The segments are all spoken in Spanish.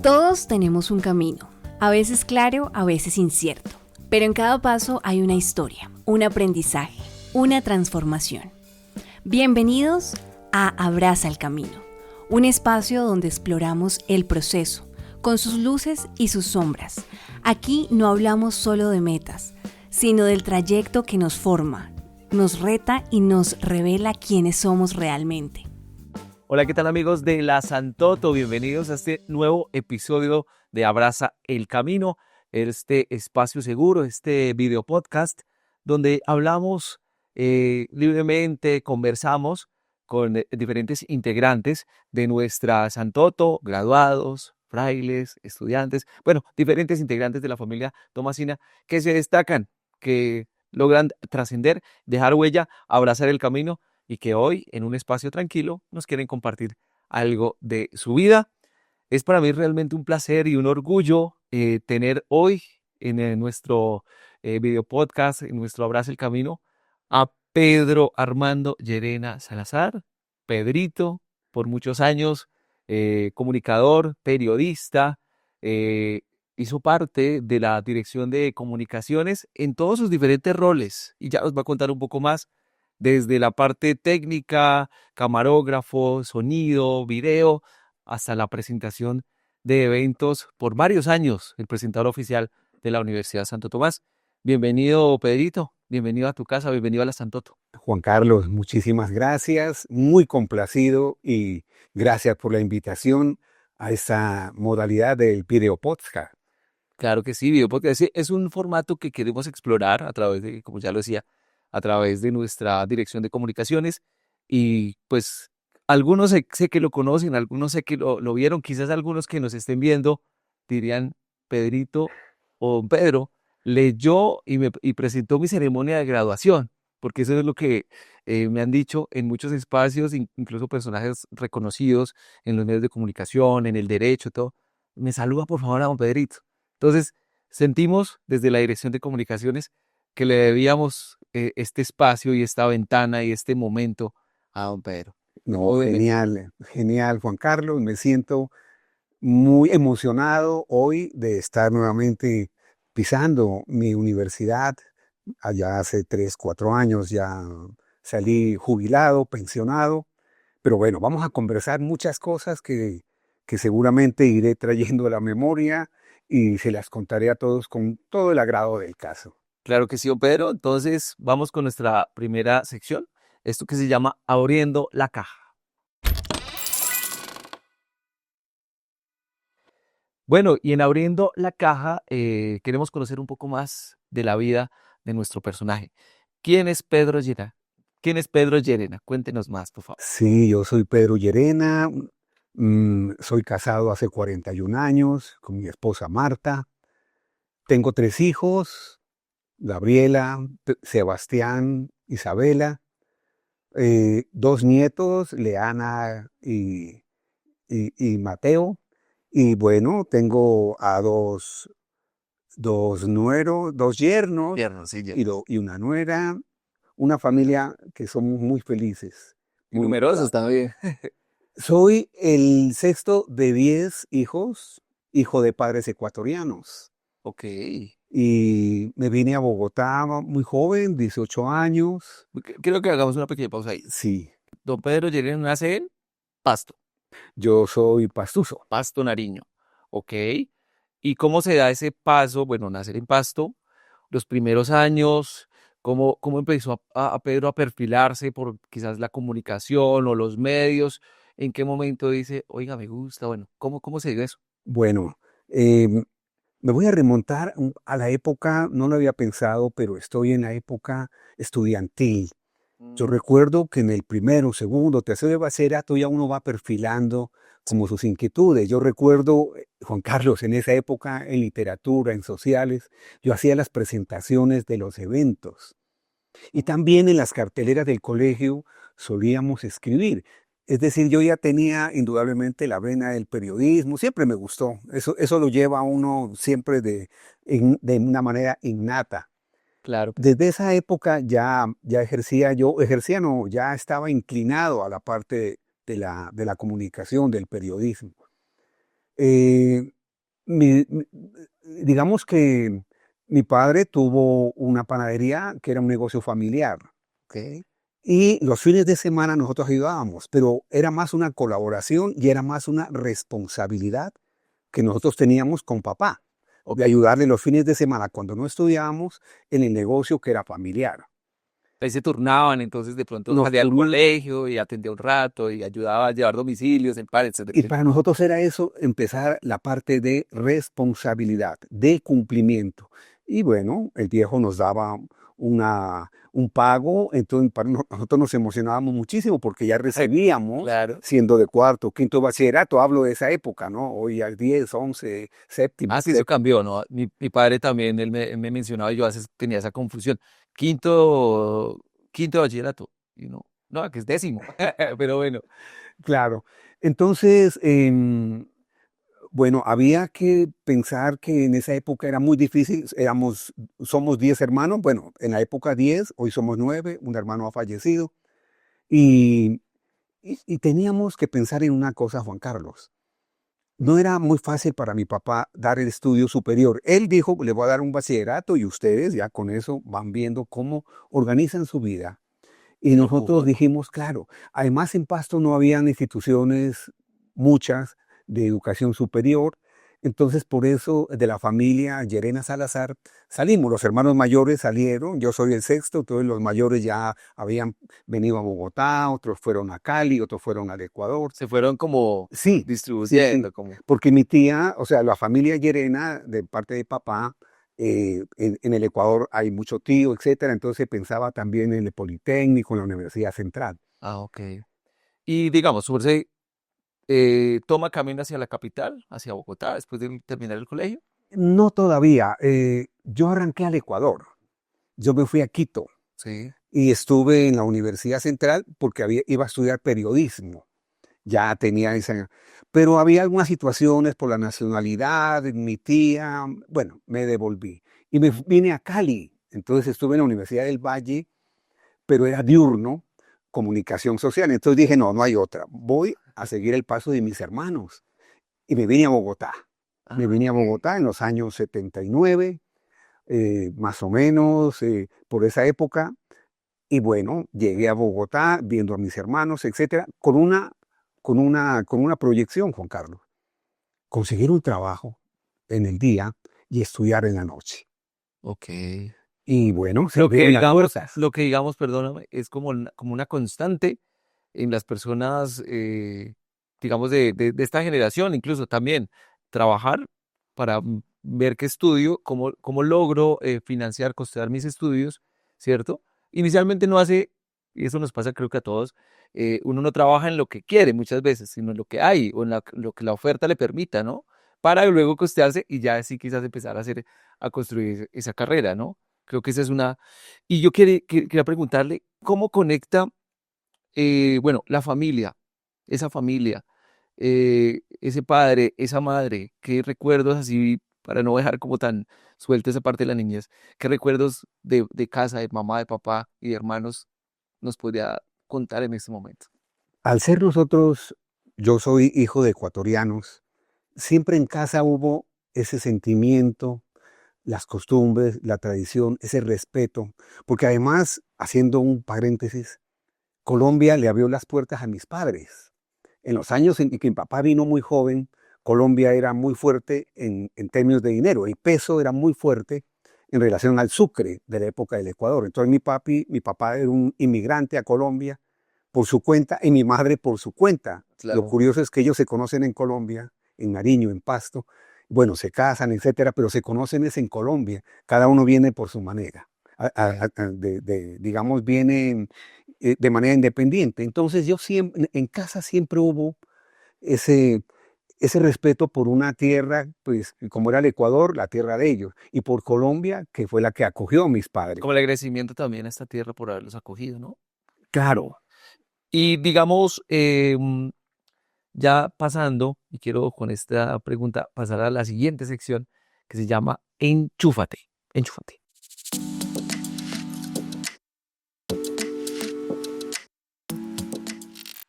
Todos tenemos un camino, a veces claro, a veces incierto, pero en cada paso hay una historia, un aprendizaje, una transformación. Bienvenidos a Abraza el Camino, un espacio donde exploramos el proceso, con sus luces y sus sombras. Aquí no hablamos solo de metas, sino del trayecto que nos forma, nos reta y nos revela quiénes somos realmente. Hola, ¿qué tal amigos de La Santoto? Bienvenidos a este nuevo episodio de Abraza el Camino, este espacio seguro, este video podcast donde hablamos libremente, conversamos con diferentes integrantes de nuestra Santoto, graduados, frailes, estudiantes, bueno, diferentes integrantes de la familia tomasina que se destacan, que logran trascender, dejar huella, abrazar el camino y que hoy, en un espacio tranquilo, nos quieren compartir algo de su vida. Es para mí realmente un placer y un orgullo tener hoy en nuestro video podcast, en nuestro Abraza el Camino, a Pedro Armando Llerena Salazar, Pedrito, por muchos años, comunicador, periodista, hizo parte de la dirección de comunicaciones en todos sus diferentes roles y ya nos va a contar un poco más desde la parte técnica, camarógrafo, sonido, video, hasta la presentación de eventos por varios años, el presentador oficial de la Universidad Santo Tomás. Bienvenido, Pedrito, bienvenido a tu casa, bienvenido a la Santoto. Juan Carlos, muchísimas gracias, muy complacido y gracias por la invitación a esta modalidad del video podcast. Claro que sí, video podcast es un formato que queremos explorar a través de, como ya lo decía, a través de nuestra dirección de comunicaciones y pues algunos sé que lo conocen, algunos sé que lo vieron, quizás algunos que nos estén viendo dirían Pedrito o don Pedro leyó y presentó mi ceremonia de graduación, porque eso es lo que me han dicho en muchos espacios, incluso personajes reconocidos en los medios de comunicación, en el derecho, todo. Me saluda por favor a don Pedrito. Entonces sentimos desde la dirección de comunicaciones que le debíamos este espacio y esta ventana y este momento a don Pedro. No, genial, genial, Juan Carlos. Me siento muy emocionado hoy de estar nuevamente pisando mi universidad. Allá hace 3, 4 años ya salí jubilado, pensionado. Pero bueno, vamos a conversar muchas cosas que seguramente iré trayendo a la memoria y se las contaré a todos con todo el agrado del caso. Claro que sí, don Pedro. Entonces vamos con nuestra primera sección, esto que se llama Abriendo la Caja. Bueno, y en Abriendo la Caja queremos conocer un poco más de la vida de nuestro personaje. ¿Quién es Pedro Llerena? ¿Quién es Pedro Llerena? Cuéntenos más, por favor. Sí, yo soy Pedro Llerena, soy casado hace 41 años con mi esposa Marta. Tengo 3 hijos, Gabriela, Sebastián, Isabela, 2 nietos, Leana y Mateo. Y bueno, tengo a dos nueros, 2 yernos Yerno, sí, y una nuera, una familia que somos muy felices. Muy numerosos también. Soy el sexto de 10 hijos, hijo de padres ecuatorianos. Ok. Y me vine a Bogotá muy joven, 18 años. Quiero que hagamos una pequeña pausa ahí. Sí, Don Pedro Llerena nace en Pasto, yo soy pastuso. Pasto Nariño. Ok. ¿Y cómo se da ese paso? Bueno, nacer en Pasto, los primeros años, ¿cómo empezó a Pedro a perfilarse por quizás la comunicación o los medios? ¿En qué momento dice, oiga, me gusta? Bueno, ¿cómo se dio eso? Bueno, me voy a remontar a la época, no lo había pensado, pero estoy en la época estudiantil. Yo recuerdo que en el primero, segundo, tercero de bachillerato ya uno va perfilando como sus inquietudes. Yo recuerdo, Juan Carlos, en esa época en literatura, en sociales, yo hacía las presentaciones de los eventos. Y también en las carteleras del colegio solíamos escribir. Es decir, yo ya tenía indudablemente la vena del periodismo, siempre me gustó. Eso lo lleva a uno siempre de una manera innata. Claro. Desde esa época ya no, ya estaba inclinado a la parte de la comunicación, del periodismo. Eh, mi- mi- digamos que mi padre tuvo una panadería que era un negocio familiar. Ok. Y los fines de semana nosotros ayudábamos, pero era más una colaboración y era más una responsabilidad que nosotros teníamos con papá, de Ok. ayudarle los fines de semana cuando no estudiábamos en el negocio que era familiar. Ahí se turnaban, entonces de pronto Nos salía al turnan colegio y atendía un rato y ayudaba a llevar domicilios, el pan, etcétera, y etcétera. para nosotros era eso, empezar la parte de responsabilidad, de cumplimiento. Y bueno, el viejo nos daba un pago, entonces nosotros nos emocionábamos muchísimo porque ya recibíamos, Claro. siendo de cuarto, quinto bachillerato, hablo de esa época, ¿no? Hoy al 10, 11, séptimo, Ah, sí, eso cambió, ¿no? Mi padre también, él me mencionaba y yo a veces tenía esa confusión. Quinto, quinto de bachillerato. Y no, no, que es décimo. Pero bueno, claro. Entonces, bueno, había que pensar que en esa época era muy difícil, somos 10 hermanos, bueno, en la época 10, hoy somos 9, un hermano ha fallecido, y, y teníamos que pensar en una cosa, Juan Carlos. No era muy fácil para mi papá dar el estudio superior. Él dijo, le voy a dar un bachillerato y ustedes ya con eso van viendo cómo organizan su vida. Y lo nosotros empujó, ¿no? dijimos, claro, además en Pasto no habían instituciones, muchas, de educación superior. Entonces, por eso, de la familia Llerena Salazar, salimos. Los hermanos mayores salieron, yo soy el sexto, todos los mayores ya habían venido a Bogotá, otros fueron a Cali, otros fueron al Ecuador. Se fueron como Sí, sí, sí, distribuyendo, como, porque mi tía, o sea, la familia Llerena, de parte de papá, en el Ecuador hay mucho tío, etcétera, entonces pensaba también en el Politécnico, en la Universidad Central. ah, ok. Y digamos, su merced, toma camino hacia la capital, hacia Bogotá, después de terminar el colegio. No todavía, yo arranqué al Ecuador, yo me fui a Quito Sí. y estuve en la Universidad Central porque iba a estudiar periodismo. Ya tenía esa, pero había algunas situaciones por la nacionalidad de mi tía, bueno, me devolví y me vine a Cali. Entonces estuve en la Universidad del Valle, pero era diurno, comunicación social. Entonces dije, no, no hay otra. Voy a seguir el paso de mis hermanos. Y me vine a Bogotá. Me Ah, vine a ok. Bogotá en los años 79, más o menos, por esa época. Y bueno, llegué a Bogotá viendo a mis hermanos, etcétera, con una proyección, Juan Carlos. Conseguir un trabajo en el día y estudiar en la noche. Ok. Y bueno, se abrieron las puertas. Lo que digamos, perdóname, es como, como una constante en las personas, digamos, de esta generación, incluso también trabajar para ver qué estudio, cómo logro financiar, costear mis estudios, ¿cierto? Inicialmente no hace, y eso nos pasa creo que a todos, uno no trabaja en lo que quiere muchas veces, sino en lo que hay o en lo que la oferta le permita, ¿no? Para luego costearse y ya así quizás empezar a hacer, a construir esa carrera, ¿no? Creo que esa es una... Y yo quería preguntarle, ¿cómo conecta, bueno, la familia, esa familia, ese padre, esa madre, qué recuerdos así, para no dejar como tan suelta esa parte de la niñez, qué recuerdos de casa, de mamá, de papá y de hermanos nos podría contar en este momento? Al ser nosotros, yo soy hijo de ecuatorianos, siempre en casa hubo ese sentimiento, las costumbres, la tradición, ese respeto, porque además, haciendo un paréntesis, Colombia le abrió las puertas a mis padres. En los años en que mi papá vino muy joven, Colombia era muy fuerte en términos de dinero, el peso era muy fuerte en relación al sucre de la época del Ecuador. Entonces mi papá era un inmigrante a Colombia por su cuenta y mi madre por su cuenta. Lo Claro. curioso es que ellos se conocen en Colombia, en Nariño, en Pasto. Bueno, se casan, etcétera, pero se conocen es en Colombia. Cada uno viene por su manera. Digamos, viene de manera independiente. Entonces yo siempre, en casa siempre hubo ese, ese respeto por una tierra, pues como era el Ecuador, la tierra de ellos, y por Colombia, que fue la que acogió a mis padres. Como el agradecimiento también a esta tierra por haberlos acogido, ¿no? Claro, Y digamos, ya pasando, y quiero con esta pregunta pasar a la siguiente sección que se llama Enchúfate. Enchúfate.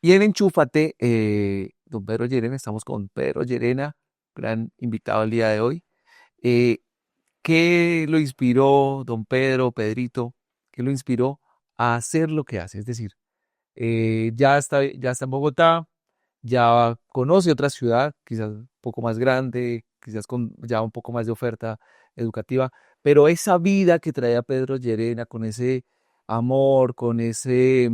Y en Enchúfate, don Pedro Llerena, estamos con Pedro Llerena, gran invitado el día de hoy. Eh, ¿Qué lo inspiró, don Pedro, Pedrito? ¿Qué lo inspiró a hacer lo que hace? Es decir, ya está en Bogotá, ya conoce otra ciudad, quizás un poco más grande, quizás con ya un poco más de oferta educativa, pero esa vida que traía Pedro Llerena, con ese amor, con ese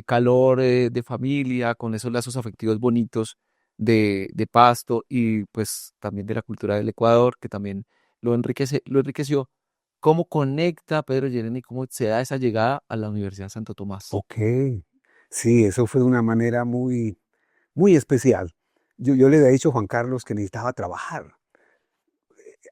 calor de familia, con esos lazos afectivos bonitos de Pasto y pues también de la cultura del Ecuador, que también lo enriqueció. ¿Cómo conecta Pedro Llerena y cómo se da esa llegada a la Universidad de Santo Tomás? Ok, sí, eso fue de una manera muy especial. Yo le había dicho a Juan Carlos que necesitaba trabajar.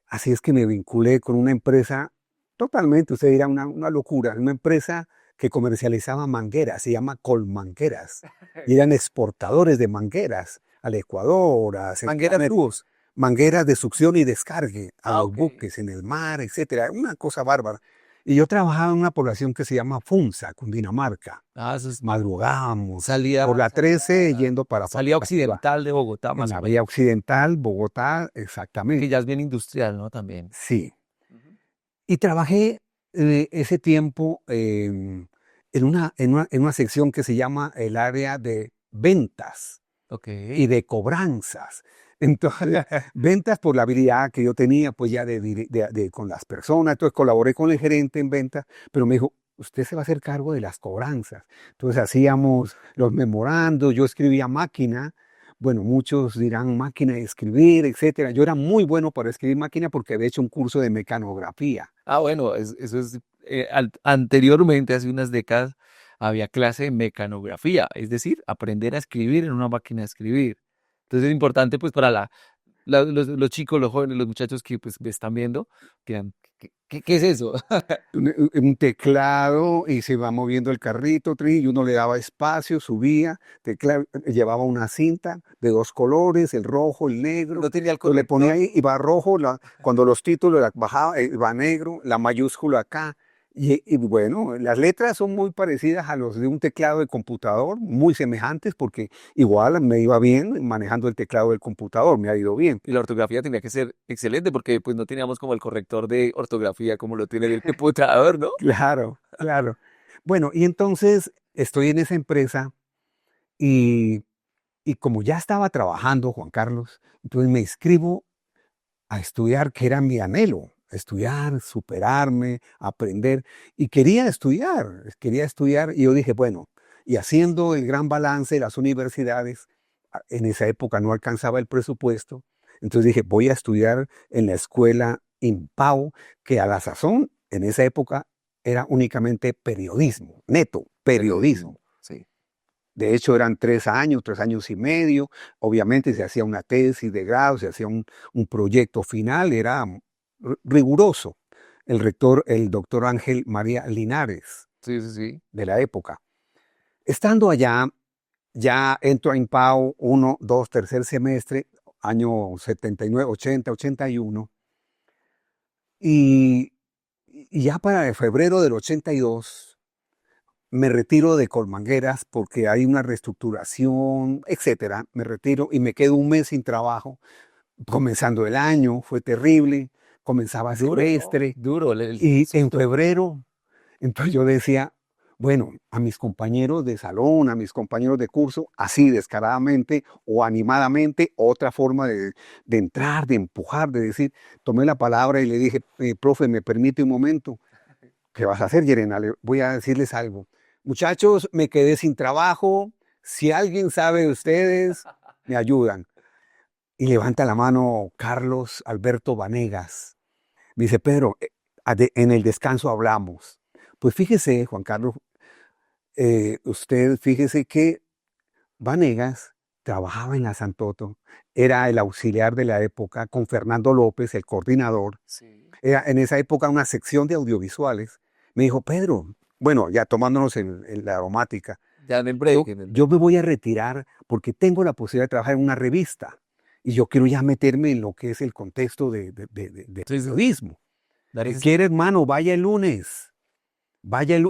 Así es que me vinculé con una empresa totalmente, usted dirá una locura, una empresa que comercializaba mangueras, se llama Colmangueras, y eran exportadores de mangueras al Ecuador, a Manguera Centroamérica, tubos. mangueras de succión y descargue a Ah, los ok. buques en el mar, etcétera, una cosa bárbara. Y yo trabajaba en una población que se llama Funza, Cundinamarca. Ah, eso es Madrugábamos por salida, la 13 yendo para salida la ciudad. occidental de Bogotá, En más o la vía menos. occidental, Bogotá, Que exactamente. ya es bien industrial, ¿no? También. Sí. Ujú. Y trabajé ese tiempo en una sección que se llama el área de ventas Ok. y de cobranzas. Entonces, ventas por la habilidad que yo tenía, pues ya con las personas. Entonces colaboré con el gerente en ventas, pero me dijo, usted se va a hacer cargo de las cobranzas. Entonces hacíamos los memorandos, yo escribía a máquina. Bueno, muchos dirán máquina de escribir, etcétera. Yo era muy bueno para escribir máquina porque había hecho un curso de mecanografía. Ah, bueno, eso es, anteriormente, hace unas décadas, había clase de mecanografía, es decir, aprender a escribir en una máquina de escribir. Entonces es importante, pues, para los chicos, los jóvenes, los muchachos que, pues, me están viendo, que digan, ¿qué es eso? Un teclado y se va moviendo el carrito, y uno le daba espacio, subía, llevaba una cinta de dos colores, el rojo, el negro, No tenía el entonces le ponía corrector. ahí, iba rojo, cuando los títulos bajaba, iba negro, la mayúscula acá, y bueno, las letras son muy parecidas a los de un teclado de computador, muy semejantes, porque igual me iba bien manejando el teclado del computador, me ha ido bien. Y la ortografía tenía que ser excelente porque pues no teníamos como el corrector de ortografía como lo tiene el computador, ¿no? Claro, claro. Bueno, y entonces estoy en esa empresa y, y como ya estaba trabajando, Juan Carlos, entonces me inscribo a estudiar, que era mi anhelo, estudiar, superarme, aprender. Y quería estudiar y yo dije, bueno, y haciendo el gran balance de las universidades, en esa época no alcanzaba el presupuesto, entonces dije, voy a estudiar en la escuela Impau, que a la sazón, en esa época, era únicamente periodismo, neto, periodismo. Sí. De hecho, eran 3 años, 3 años y medio. Obviamente se hacía una tesis de grado, se hacía un proyecto final, era riguroso. El rector, el doctor Ángel María Linares, Sí, sí, sí. de la época. Estando allá, ya entro a Impao 1, 2, tercer semestre, año 79, 80, 81. Y, y ya para febrero del 82 me retiro de Colmangueras porque hay una reestructuración, etcétera. Me retiro y me quedo un mes sin trabajo. Comenzando el año, fue terrible. Comenzaba Duro, ¿no? semestre. Duro. Y en febrero, entonces yo decía, bueno, a mis compañeros de salón, a mis compañeros de curso, así descaradamente o animadamente, otra forma de entrar, de empujar, de decir, tomé la palabra y le dije, profe, ¿me permite un momento? ¿Qué vas a hacer, Yerena? Voy a decirles algo. Muchachos, me quedé sin trabajo. Si alguien sabe de ustedes, me ayudan. Y levanta la mano Carlos Alberto Vanegas. Me dice, Pedro, en el descanso hablamos. Pues fíjese, Juan Carlos, usted fíjese que Vanegas trabajaba en la Santoto, era el auxiliar de la época con Fernando López, el coordinador. Sí. Era en esa época una sección de audiovisuales. Me dijo, Pedro, bueno, ya tomándonos en la aromática, Ya en el break, en el yo break. me voy a retirar porque tengo la posibilidad de trabajar en una revista y yo quiero ya meterme en lo que es el contexto de Sí, sí. periodismo. Dar ese ¿Quiere, hermano? Vaya el lunes.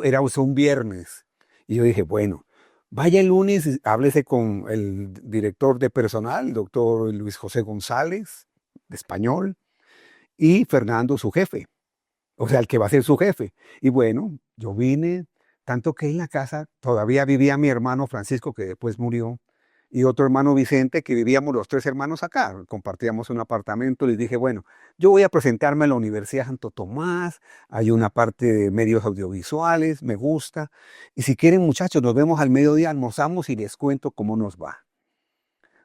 Era un viernes. Y yo dije, bueno, Vaya el lunes, háblese con el director de personal, el doctor Luis José González, de español, y Fernando, su jefe, o sea, el que va a ser su jefe. Y bueno, yo vine, tanto que en la casa todavía vivía mi hermano Francisco, que después murió, y otro hermano Vicente, que vivíamos los tres hermanos acá, compartíamos un apartamento. Les dije, bueno, yo voy a presentarme a la Universidad Santo Tomás, hay una parte de medios audiovisuales, me gusta, y si quieren muchachos, nos vemos al mediodía, almorzamos y les cuento cómo nos va.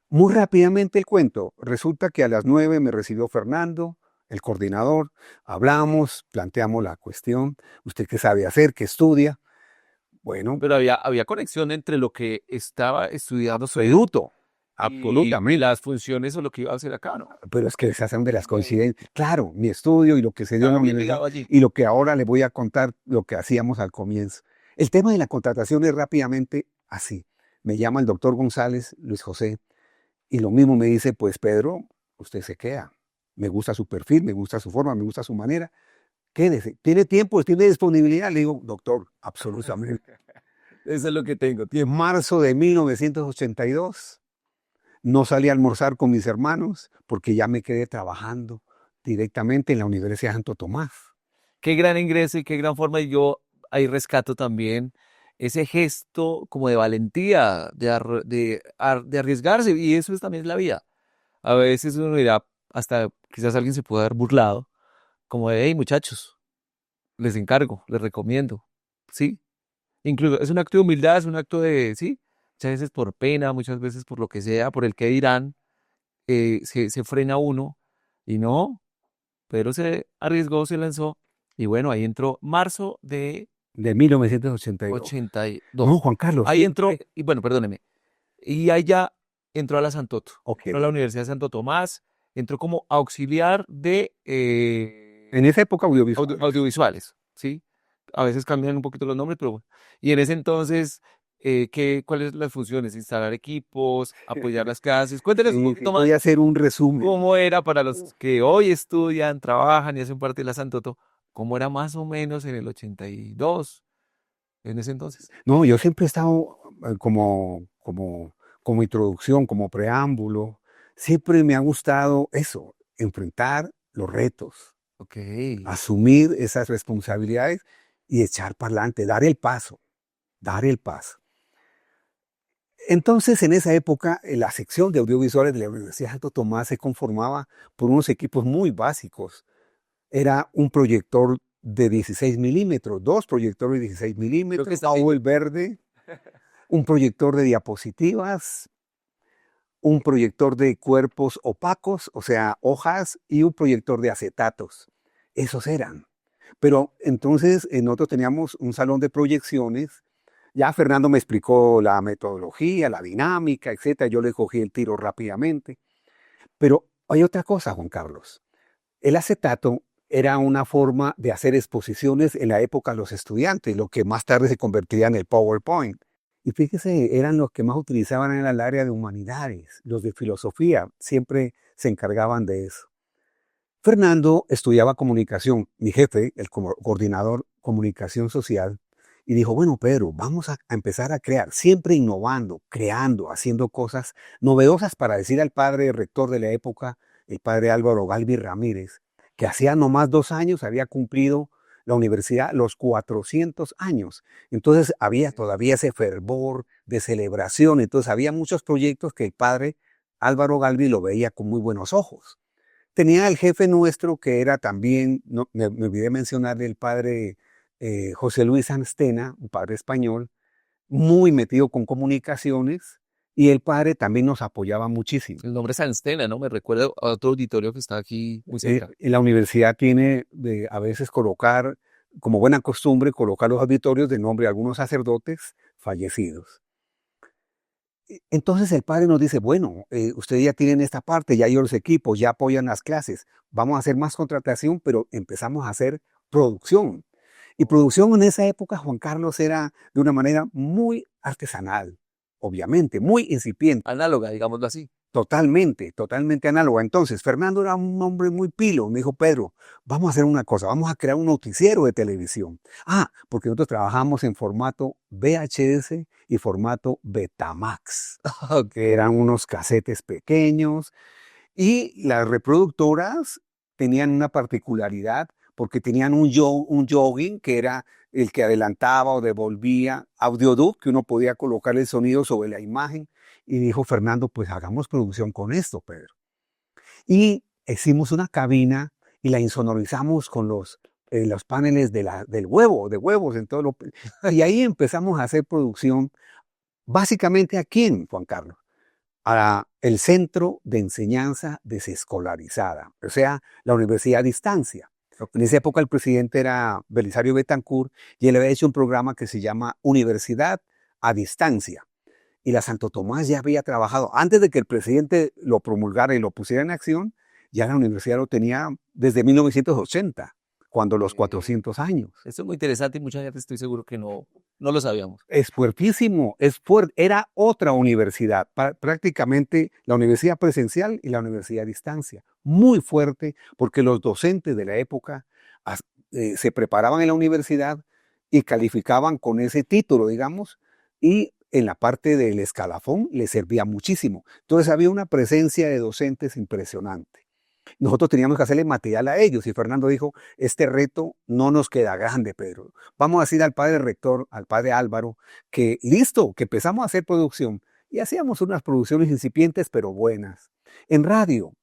Muy rápidamente el cuento, resulta que a las 9 me recibió Fernando, el coordinador, hablamos, planteamos la cuestión, usted qué sabe hacer, qué estudia. Bueno, Pero había conexión entre lo que estaba estudiando su absoluto, y absolutamente. las funciones o lo que iba a hacer acá, ¿no? Pero es que se hacen de las Como coincidencias. Claro, mi estudio y lo que se dio en estaba la bien universidad ligado allí. y lo que ahora le voy a contar, lo que hacíamos al comienzo. El tema de la contratación es rápidamente así. Me llama el doctor González, Luis José, y lo mismo me dice, pues Pedro, usted se queda. Me gusta su perfil, me gusta su forma, me gusta su manera. Quédese. ¿Tiene tiempo? ¿Tiene disponibilidad? Le digo, doctor, absolutamente. Eso es lo que tengo, En tiempo. marzo de 1982 no salí a almorzar con mis hermanos porque ya me quedé trabajando directamente en la Universidad Santo Tomás. Qué gran ingreso y qué gran forma. Y yo ahí rescato también ese gesto como de valentía, de arriesgarse. Y eso es también la vida. A veces uno dirá, hasta quizás alguien se puede haber burlado, como de, hey muchachos, les encargo, les recomiendo. ¿Sí? Incluso es un acto de humildad, es un acto de, sí, muchas veces por pena, muchas veces por lo que sea, por el que dirán, se frena uno y no, pero se arriesgó, se lanzó y bueno, ahí entró marzo de De 1982. 82. No, Juan Carlos, Ahí entró, siempre. y bueno, perdóneme, y ahí ya entró a la Santoto, Ok, entró a la Universidad de Santo Tomás, entró como auxiliar de en esa época audiovisual. audiovisuales, ¿sí? A veces cambian un poquito los nombres, pero bueno. Y en ese entonces, ¿cuáles las funciones? Instalar equipos, apoyar las clases. Cuéntenos un Sí, sí, poquito voy más a hacer un resumen. cómo era para los que hoy estudian, trabajan y hacen parte de la Santoto, cómo era más o menos en el 82, en ese entonces. No, yo siempre he estado como introducción, como preámbulo. Siempre me ha gustado eso, enfrentar los retos, Ok. asumir esas responsabilidades y echar para adelante, dar el paso, dar el paso. Entonces, en esa época, la sección de audiovisuales de la Universidad de Santo Tomás se conformaba por unos equipos muy básicos. Era un proyector de 16 milímetros, dos proyectores de 16 Creo que milímetros, está bien. Powell verde, un proyector de diapositivas, un proyector de cuerpos opacos, o sea, hojas, y un proyector de acetatos. Esos eran. Pero entonces nosotros teníamos un salón de proyecciones. Ya Fernando me explicó la metodología, la dinámica, etcétera. Yo le cogí el tiro rápidamente. Pero hay otra cosa, Juan Carlos. El acetato era una forma de hacer exposiciones en la época de los estudiantes, lo que más tarde se convertiría en el PowerPoint. Y fíjese, eran los que más utilizaban en el área de humanidades, los de filosofía, siempre se encargaban de eso. Fernando estudiaba comunicación, mi jefe, el coordinador comunicación social, y dijo, bueno, Pedro, vamos a empezar a crear, siempre innovando, creando, haciendo cosas novedosas para decir al padre rector de la época, el padre Álvaro Galvi Ramírez, que hacía nomás 2 años había cumplido la universidad los 400 años. Entonces había todavía ese fervor de celebración, entonces había muchos proyectos que el padre Álvaro Galvi lo veía con muy buenos ojos. Tenía el jefe nuestro que era también, no, me olvidé mencionarle, el padre José Luis Anstena, un padre español, muy metido con comunicaciones, y el padre también nos apoyaba muchísimo. El nombre es Sanstena, ¿no? Me recuerda a otro auditorio que está aquí muy cerca. En la universidad tiene de a veces colocar, como buena costumbre, colocar los auditorios de nombre de algunos sacerdotes fallecidos. Entonces el padre nos dice, bueno, ustedes ya tienen esta parte, ya hay los equipos, ya apoyan las clases, vamos a hacer más contratación, pero empezamos a hacer producción. Y producción en esa época, Juan Carlos, era de una manera muy artesanal, obviamente, muy incipiente. Análoga, digámoslo así. Totalmente, totalmente análoga. Entonces, Fernando era un hombre muy pilo. Me dijo, Pedro, vamos a hacer una cosa, vamos a crear un noticiero de televisión. Porque nosotros trabajamos en formato VHS y formato Betamax, que eran unos casetes pequeños. Y las reproductoras tenían una particularidad porque tenían un jogging que era el que adelantaba o devolvía, audioduct, que uno podía colocar el sonido sobre la imagen. Y dijo Fernando, pues hagamos producción con esto, Pedro. Y hicimos una cabina y la insonorizamos con los paneles de huevos. Y ahí empezamos a hacer producción, básicamente ¿a quién, Juan Carlos? A el Centro de Enseñanza Desescolarizada, o sea, la Universidad a Distancia. En esa época el presidente era Belisario Betancourt y él había hecho un programa que se llama Universidad a Distancia. Y la Santo Tomás ya había trabajado, antes de que el presidente lo promulgara y lo pusiera en acción, ya la universidad lo tenía desde 1980, cuando los 400 años. Esto es muy interesante y mucha gente estoy seguro que no lo sabíamos. Es fuertísimo, es fuerte. Era otra universidad, prácticamente la universidad presencial y la universidad a distancia. Muy fuerte, porque los docentes de la época se preparaban en la universidad y calificaban con ese título, digamos, y en la parte del escalafón les servía muchísimo. Entonces había una presencia de docentes impresionante. Nosotros teníamos que hacerle material a ellos y Fernando dijo, este reto no nos queda grande, Pedro. Vamos a decir al padre rector, al padre Álvaro, que listo, que empezamos a hacer producción. Y hacíamos unas producciones incipientes, pero buenas. En radio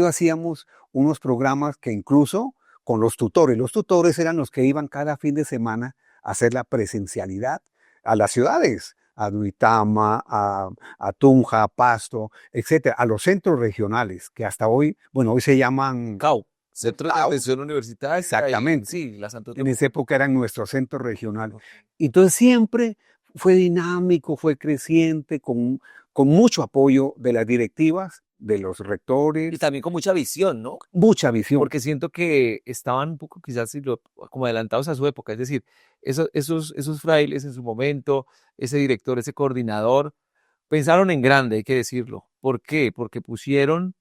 hacíamos unos programas que incluso con los tutores eran los que iban cada fin de semana a hacer la presencialidad a las ciudades, a Duitama, a Tunja, a Pasto, etcétera, a los centros regionales, que hasta hoy, hoy se llaman CAU, Centro de Atención Universitaria. Exactamente. Sí, la Santo Tomás. En esa época eran nuestros centros regionales. Entonces siempre fue dinámico, fue creciente, con mucho apoyo de las directivas, de los rectores. Y también con mucha visión, ¿no? Mucha visión. Porque siento que estaban un poco quizás como adelantados a su época. Es decir, esos frailes en su momento, ese director, ese coordinador, pensaron en grande, hay que decirlo. ¿Por qué? Porque pusieron,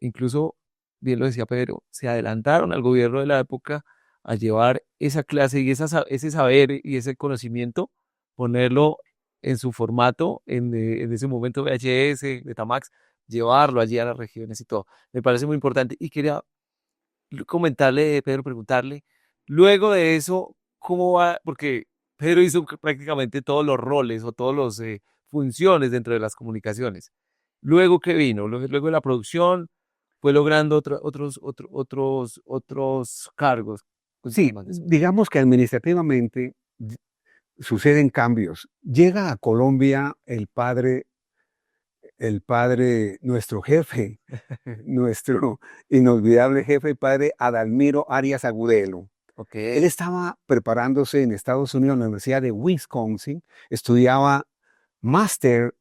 incluso, bien lo decía Pedro, se adelantaron al gobierno de la época a llevar esa clase y ese saber y ese conocimiento, ponerlo en su formato, en ese momento VHS, Betamax, llevarlo allí a las regiones y todo. Me parece muy importante. Y quería comentarle, Pedro, preguntarle, luego de eso, ¿cómo va? Porque Pedro hizo prácticamente todos los roles o todas las funciones dentro de las comunicaciones. Luego, ¿qué vino? Luego de la producción, fue logrando otros cargos. Sí, digamos que administrativamente suceden cambios. Llega a Colombia el padre, nuestro jefe, nuestro inolvidable jefe, el padre Adalmiro Arias Agudelo. Okay. Él estaba preparándose en Estados Unidos, en la Universidad de Wisconsin, estudiaba Master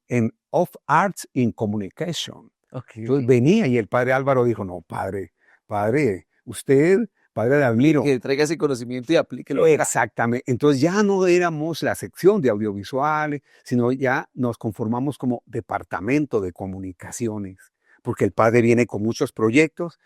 of Arts in Communication. Okay. Entonces venía y el padre Álvaro dijo, no, padre, usted, padre Adalmiro, que traiga ese conocimiento y aplíquelo. Exactamente. Entonces ya no éramos la sección de audiovisuales, sino ya nos conformamos como departamento de comunicaciones, porque el padre viene con muchos proyectos.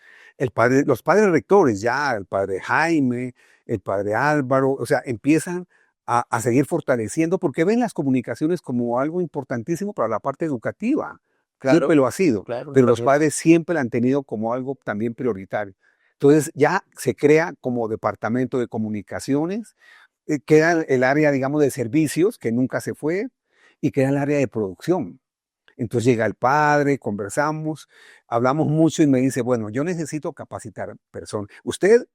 Los padres rectores ya, el padre Jaime, el padre Álvaro, o sea, empiezan a seguir fortaleciendo porque ven las comunicaciones como algo importantísimo para la parte educativa. Claro, siempre lo ha sido, claro, pero los padres siempre lo han tenido como algo también prioritario. Entonces ya se crea como departamento de comunicaciones, queda el área, digamos, de servicios, que nunca se fue, y queda el área de producción. Entonces llega el padre, conversamos, hablamos mucho y me dice, bueno, yo necesito capacitar personas. Usted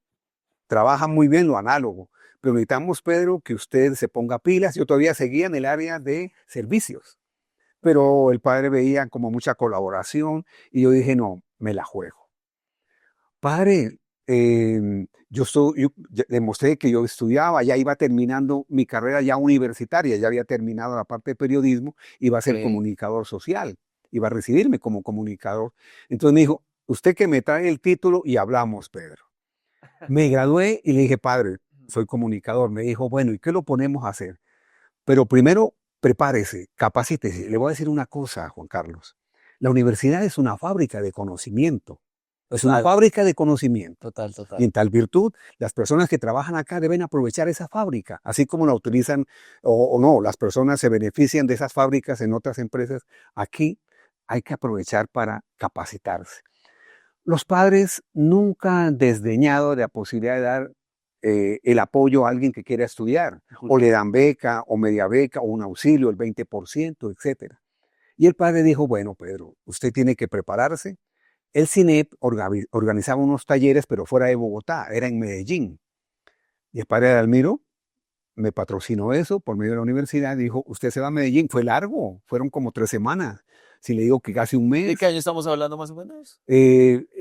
trabaja muy bien lo análogo, pero necesitamos, Pedro, que usted se ponga pilas. Yo todavía seguía en el área de servicios, pero el padre veía como mucha colaboración y yo dije, no, me la juego. Padre, yo demostré que yo estudiaba, ya iba terminando mi carrera ya universitaria, ya había terminado la parte de periodismo, iba a ser comunicador social, iba a recibirme como comunicador. Entonces me dijo, usted que me trae el título y hablamos, Pedro. Me gradué y le dije, padre, soy comunicador. Me dijo, bueno, ¿y qué lo ponemos a hacer? Pero primero, prepárese, capacítese. Le voy a decir una cosa, Juan Carlos. La universidad es una fábrica de conocimiento. Es una Total, fábrica de conocimiento. total, Y total. en tal virtud, las personas que trabajan acá deben aprovechar esa fábrica, así como la utilizan o no, las personas se benefician de esas fábricas en otras empresas. Aquí hay que aprovechar para capacitarse. Los padres nunca han desdeñado de la posibilidad de dar el apoyo a alguien que quiera estudiar, o le dan beca, o media beca, o un auxilio, el 20%, etcétera. Y el padre dijo, bueno, Pedro, usted tiene que prepararse. El CINEP organizaba unos talleres, pero fuera de Bogotá, era en Medellín. Y el padre de Almiro me patrocinó eso por medio de la universidad. Dijo, usted se va a Medellín. Fue largo, fueron como 3 semanas. Si le digo que casi un ¿De mes. qué año estamos hablando más o menos?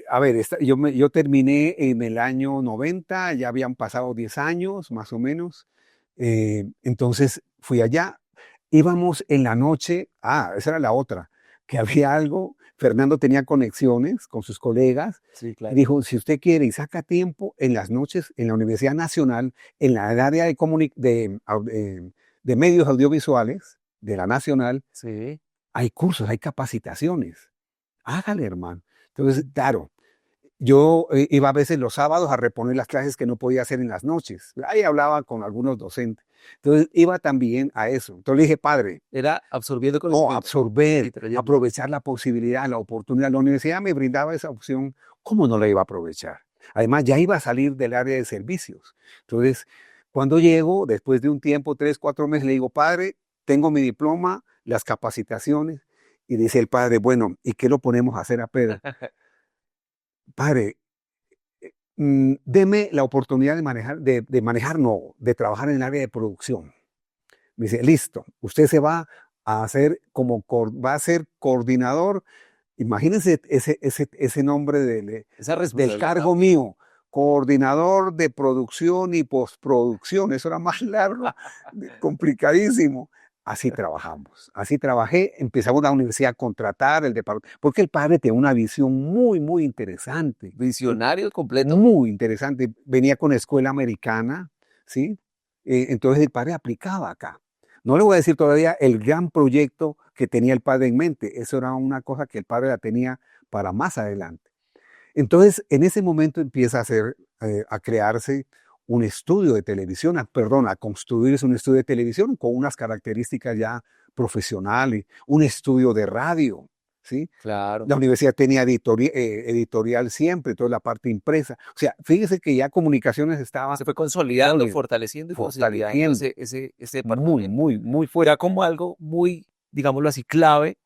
A ver, yo terminé en el año 90, ya habían pasado 10 años, más o menos. Entonces fui allá. Íbamos en la noche, esa era la otra, que había algo, Fernando tenía conexiones con sus colegas, Sí, y claro. dijo, si usted quiere y saca tiempo, en las noches en la Universidad Nacional, en la área de medios audiovisuales de la Nacional, Sí. hay cursos, hay capacitaciones. Hágale, hermano. Entonces, claro, yo iba a veces los sábados a reponer las clases que no podía hacer en las noches. Ahí hablaba con algunos docentes. Entonces, iba también a eso. Entonces le dije, padre, Era absorbiendo no, conocimiento. absorber, Sí, trayendo. aprovechar la posibilidad, la oportunidad. La universidad me brindaba esa opción. ¿Cómo no la iba a aprovechar? Además, ya iba a salir del área de servicios. Entonces, cuando llego, después de un tiempo, 3, 4 meses, le digo, padre, tengo mi diploma, las capacitaciones. Y dice el padre, bueno, ¿y qué lo ponemos a hacer a Pedro? Padre, deme la oportunidad de manejar, no, de trabajar en el área de producción. Me dice, listo, usted se va a hacer va a ser coordinador. Imagínense ese nombre Esa del responsabilidad. cargo mío, coordinador de producción y postproducción. Eso era más largo, complicadísimo. Así trabajamos, así trabajé. Empezamos la universidad a contratar el departamento, porque el padre tenía una visión muy, muy interesante. Visionario completo. Muy interesante. Venía con escuela americana, ¿sí? Entonces el padre aplicaba acá. No le voy a decir todavía el gran proyecto que tenía el padre en mente. Eso era una cosa que el padre la tenía para más adelante. Entonces, en ese momento empieza a crearse un estudio de televisión, a construirse un estudio de televisión con unas características ya profesionales, un estudio de radio, ¿sí? Claro. La universidad tenía editorial siempre, toda la parte impresa. O sea, fíjese que ya comunicaciones estaba Se fue consolidando, sólido, fortaleciendo y consolidando fortaleciendo, ese muy, departamento. muy, muy Era fuerte. como algo muy, digámoslo así, clave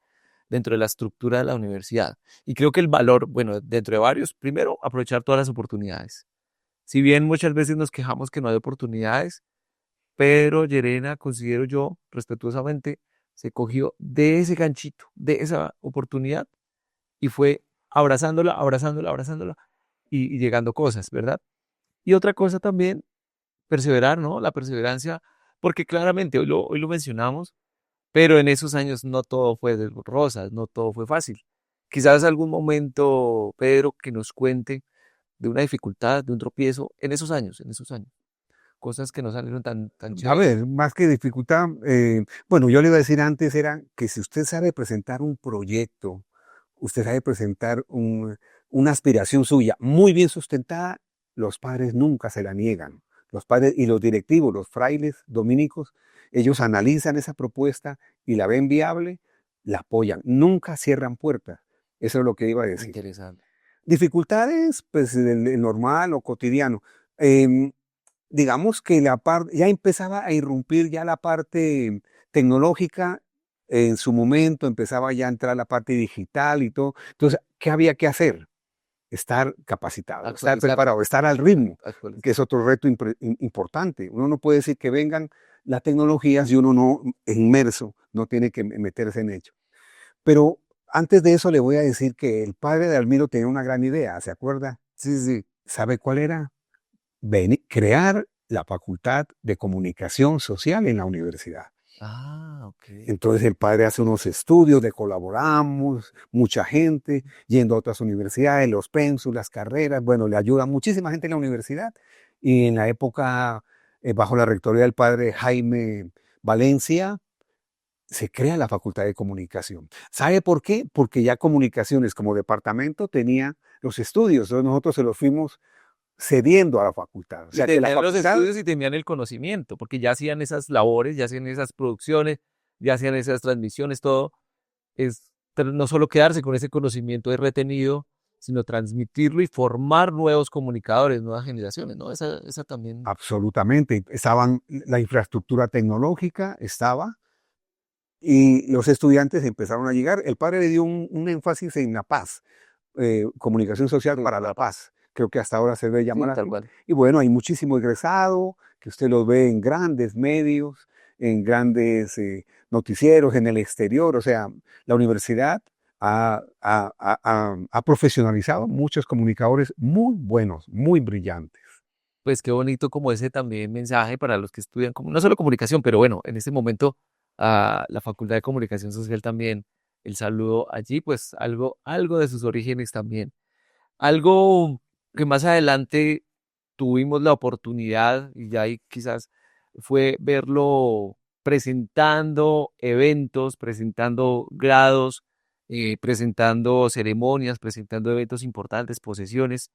dentro de la estructura de la universidad. Y creo que el valor, bueno, dentro de varios, primero, aprovechar todas las oportunidades. Si bien muchas veces nos quejamos que no hay oportunidades, Pedro Llerena, considero yo, respetuosamente, se cogió de ese ganchito, de esa oportunidad y fue abrazándola, abrazándola, abrazándola y llegando cosas, ¿verdad? Y otra cosa también, perseverar, ¿no? La perseverancia, porque claramente hoy lo mencionamos, pero en esos años no todo fue de rosas, no todo fue fácil. Quizás algún momento, Pedro, que nos cuente de una dificultad, de un tropiezo en esos años, cosas que no salieron tan A chéveres. ver, más que dificultad, bueno, yo le iba a decir antes era que si usted sabe presentar un proyecto, usted sabe presentar una aspiración suya muy bien sustentada, los padres nunca se la niegan. Los padres y los directivos, los frailes dominicos, ellos analizan esa propuesta y la ven viable, la apoyan. Nunca cierran puertas. Eso es lo que iba a decir. Interesante. Dificultades, pues el normal o cotidiano. Em, digamos que ya empezaba a irrumpir ya la parte tecnológica en su momento, empezaba ya a entrar la parte digital y todo. Entonces, ¿qué había que hacer? Estar capacitado, estar Actualizar, preparado, estar al ritmo, que actualizar. es otro reto importante. Uno no puede decir que vengan las tecnologías y uno no inmerso, no tiene que meterse en ello. Pero antes de eso le voy a decir que el padre de Almiro tenía una gran idea, ¿se acuerda? Sí, sí. ¿Sabe cuál era? Crear la Facultad de Comunicación Social en la universidad. Ah, ok. Entonces el padre hace unos estudios de colaboramos, mucha gente, yendo a otras universidades, los pensus, las carreras, bueno, le ayuda muchísima gente en la universidad. Y en la época, bajo la rectoría del padre Jaime Valencia, se crea la Facultad de Comunicación. ¿Sabe por qué? Porque ya Comunicaciones como departamento tenía los estudios, entonces nosotros se los fuimos cediendo a la facultad. O Y sea que la tenían los facultad, estudios y tenían el conocimiento, porque ya hacían esas labores, ya hacían esas producciones, ya hacían esas transmisiones, todo. Pero no solo quedarse con ese conocimiento de retenido, sino transmitirlo y formar nuevos comunicadores, nuevas generaciones, ¿no? Esa también. absolutamente, la infraestructura tecnológica estaba y los estudiantes empezaron a llegar. El padre le dio un énfasis en la paz, comunicación social para la paz. Creo que hasta ahora se debe llamar Tal así. cual. Y bueno, hay muchísimo egresado, que usted los ve en grandes medios, en grandes noticieros, en el exterior. O sea, la universidad ha profesionalizado muchos comunicadores muy buenos, muy brillantes. Pues qué bonito como ese también mensaje para los que estudian, como, no solo comunicación, pero bueno, en este momento a la Facultad de Comunicación Social también, el saludo allí, pues algo de sus orígenes también. Algo que más adelante tuvimos la oportunidad, y ya ahí quizás fue verlo presentando eventos, presentando grados, presentando ceremonias, presentando eventos importantes, posesiones,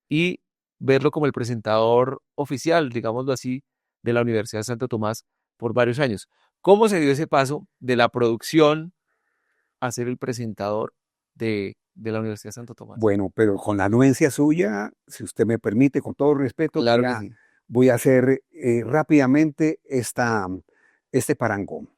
y verlo como el presentador oficial, digámoslo así, de la Universidad de Santo Tomás por varios años. ¿Cómo se dio ese paso de la producción a ser el presentador de la Universidad de Santo Tomás? Bueno, pero con la anuencia suya, si usted me permite, con todo respeto, Claro que sí. voy a hacer rápidamente este parangón.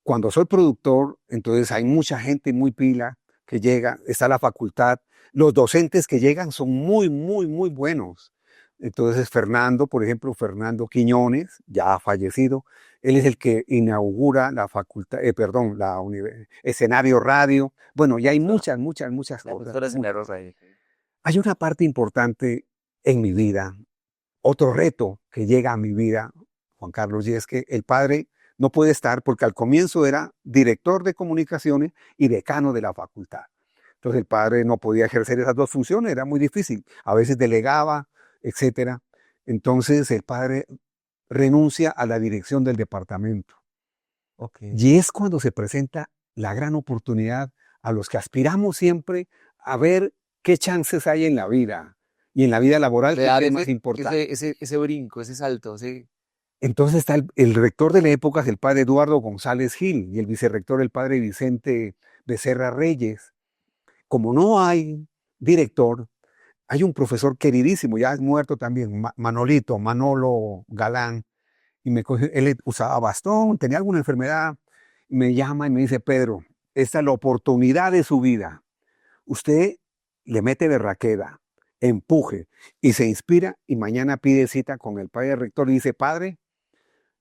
Cuando soy productor, entonces hay mucha gente muy pila que llega, está la facultad, los docentes que llegan son muy, muy, muy buenos. Entonces Fernando, por ejemplo, Fernando Quiñones, ya ha fallecido, él es el que inaugura la facultad, perdón, escenario radio. Bueno, ya hay muchas, muchas, muchas La cosas. doctora Esmeralda Rosa. Hay una parte importante en mi vida, otro reto que llega a mi vida, Juan Carlos, y es que el padre no puede estar porque al comienzo era director de comunicaciones y decano de la facultad. Entonces el padre no podía ejercer esas dos funciones, era muy difícil. A veces delegaba, etcétera. Entonces el padre renuncia a la dirección del departamento. Okay. Y es cuando se presenta la gran oportunidad a los que aspiramos siempre a ver qué chances hay en la vida y en la vida laboral, De qué dar es más importante. ese brinco, ese salto, Entonces está el rector de la época, es el padre Eduardo González Gil, y el vicerrector, el padre Vicente Becerra Reyes. Como no hay director, hay un profesor queridísimo, ya es muerto también, Manolo Galán, y él usaba bastón, tenía alguna enfermedad, me llama y me dice: Pedro, esta es la oportunidad de su vida. Usted le mete berraquera, empuje y se inspira, y mañana pide cita con el padre rector y dice: padre,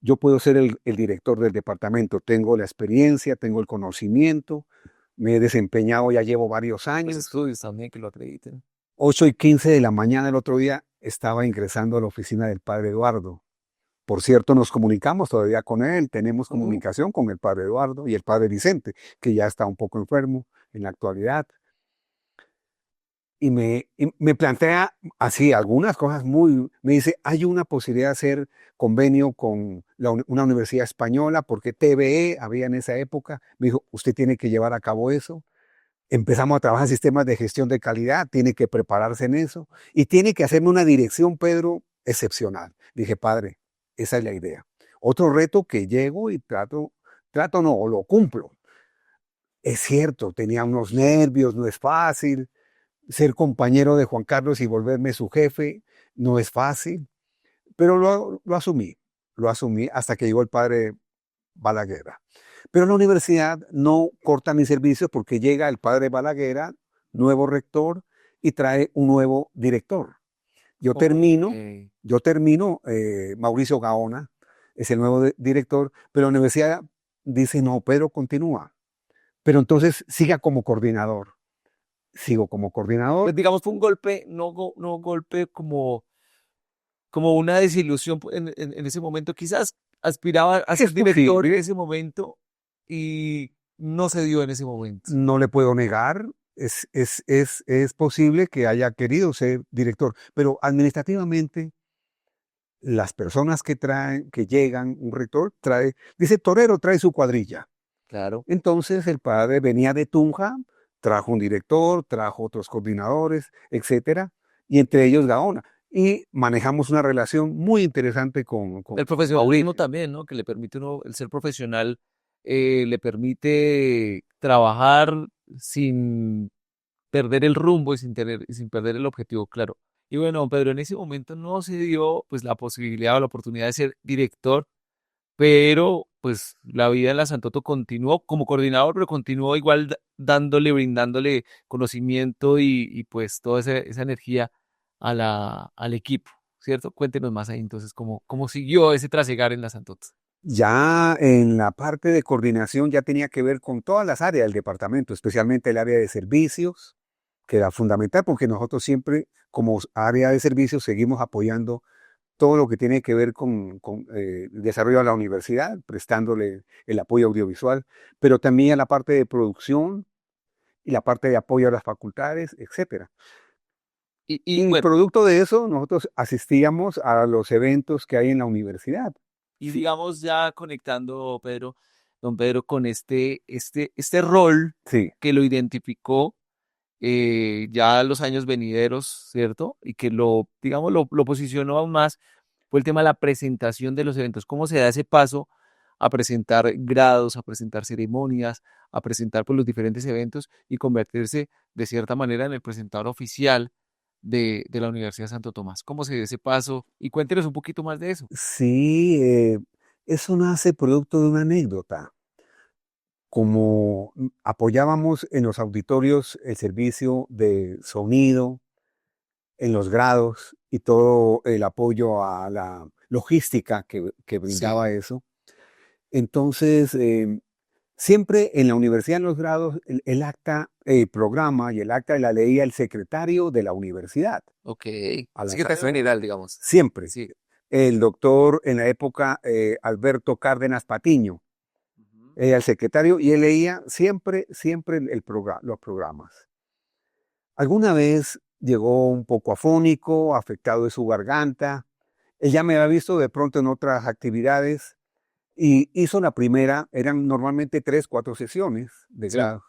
yo puedo ser el director del departamento, tengo la experiencia, tengo el conocimiento, me he desempeñado, ya llevo varios pues años. estudios también que lo acrediten. 8:15 de la mañana el otro día estaba ingresando a la oficina del padre Eduardo. Por cierto, nos comunicamos todavía con él, tenemos comunicación con el padre Eduardo y el padre Vicente, que ya está un poco enfermo en la actualidad. Y me plantea así algunas cosas me dice: hay una posibilidad de hacer convenio con una universidad española, porque TVE había en esa época. Me dijo: usted tiene que llevar a cabo eso. Empezamos a trabajar en sistemas de gestión de calidad, tiene que prepararse en eso y tiene que hacerme una dirección, Pedro, excepcional. Dije: padre, esa es la idea. Otro reto que llego y trato no, lo cumplo. Es cierto, tenía unos nervios, no es fácil. Ser compañero de Juan Carlos y volverme su jefe no es fácil, pero lo asumí hasta que llegó el padre Balaguer. Pero en la universidad no corta mis servicios porque llega el padre Balaguer, nuevo rector, y trae un nuevo director. Yo termino, Okay. Mauricio Gaona es el nuevo director, pero la universidad dice: no, Pedro continúa, pero entonces siga como coordinador. Sigo como coordinador. Pues digamos, fue un golpe, no golpe como una desilusión en ese momento. Quizás aspiraba a ser Es director en posible, ese momento y no se dio en ese momento. no le puedo negar, es posible que haya querido ser director, pero administrativamente las personas que llegan, un rector dice: torero trae su cuadrilla. Claro. Entonces el padre venía de Tunja, trajo un director, trajo otros coordinadores, etcétera, y entre ellos Gaona. Y manejamos una relación muy interesante con El profesionalismo Mauricio. también, ¿no? Que le permite uno, el ser profesional, le permite trabajar sin perder el rumbo y sin perder el objetivo claro. Y bueno, don Pedro, en ese momento no se dio pues la posibilidad o la oportunidad de ser director, pero pues la vida en la Santoto continuó como coordinador, pero continuó igual dándole, brindándole conocimiento y pues toda esa energía al equipo, ¿cierto? Cuéntenos más ahí entonces cómo siguió ese trasegar en la Santoto. Ya en la parte de coordinación ya tenía que ver con todas las áreas del departamento, especialmente el área de servicios, que era fundamental porque nosotros siempre como área de servicios seguimos apoyando todo lo que tiene que ver con el desarrollo de la universidad, prestándole el apoyo audiovisual, pero también a la parte de producción y la parte de apoyo a las facultades, etcétera. Y Y bueno, producto de eso, nosotros asistíamos a los eventos que hay en la universidad. y digamos ya conectando, Pedro, don Pedro, con este rol Sí, que lo identificó ya los años venideros, ¿cierto? Y que digamos, lo posicionó aún más, fue el tema de la presentación de los eventos. ¿Cómo se da ese paso a presentar grados, a presentar ceremonias, a presentar pues, los diferentes eventos y convertirse de cierta manera en el presentador oficial de la Universidad de Santo Tomás? ¿Cómo se da ese paso? Y cuéntenos un poquito más de eso. sí, eso nace producto de una anécdota. Como apoyábamos en los auditorios el servicio de sonido, en los grados y todo el apoyo a la logística que Sí, brindaba eso. Entonces, siempre en la universidad, en los grados, el acta, el programa y el acta la leía el secretario de la universidad. ok. Al Secretario lanzar, general, digamos. siempre. Sí. El doctor en la época, Alberto Cárdenas Patiño, Ujú. el secretario, y él leía siempre, siempre los programas. Alguna vez llegó un poco afónico, afectado de su garganta. Él ya me había visto de pronto en otras actividades y hizo la primera, eran normalmente 3, 4 sesiones de Sí. grado.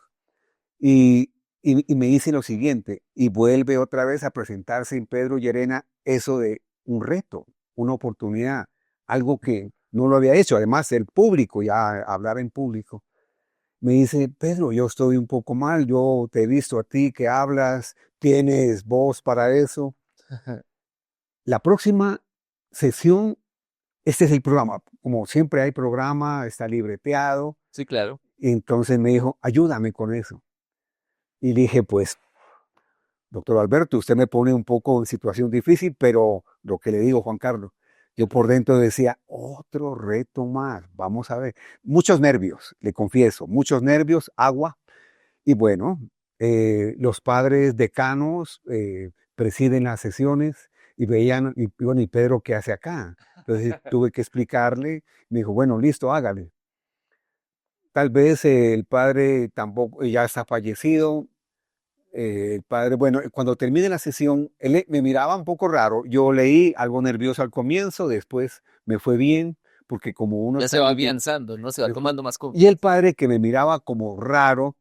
Y me dice lo siguiente, y vuelve otra vez a presentarse en Pedro Llerena eso de un reto, una oportunidad, algo que no lo había hecho, además el público, ya hablar en público. Me dice, Pedro, yo estoy un poco mal, yo te he visto a ti que hablas, tienes voz para eso. La próxima sesión, este es el programa, como siempre hay programa, está libreteado, Sí, claro. entonces me dijo, ayúdame con eso. Y dije, pues, doctor Alberto, usted me pone un poco en situación difícil, pero lo que le digo, Juan Carlos, yo por dentro decía, otro reto más, vamos a ver. Muchos nervios, le confieso, muchos nervios, agua. Y bueno, los padres decanos presiden las sesiones y veían, y bueno, ¿y Pedro qué hace acá? Entonces tuve que explicarle, me dijo, bueno, listo, hágale. Tal vez el padre tampoco, ya está fallecido, el padre, bueno, cuando termine la sesión, él me miraba un poco raro. Yo leí algo nervioso al comienzo, después me fue bien, porque como uno Ya está se va en afianzando, ¿no? Se va tomando más y el confianza. padre que me miraba como raro,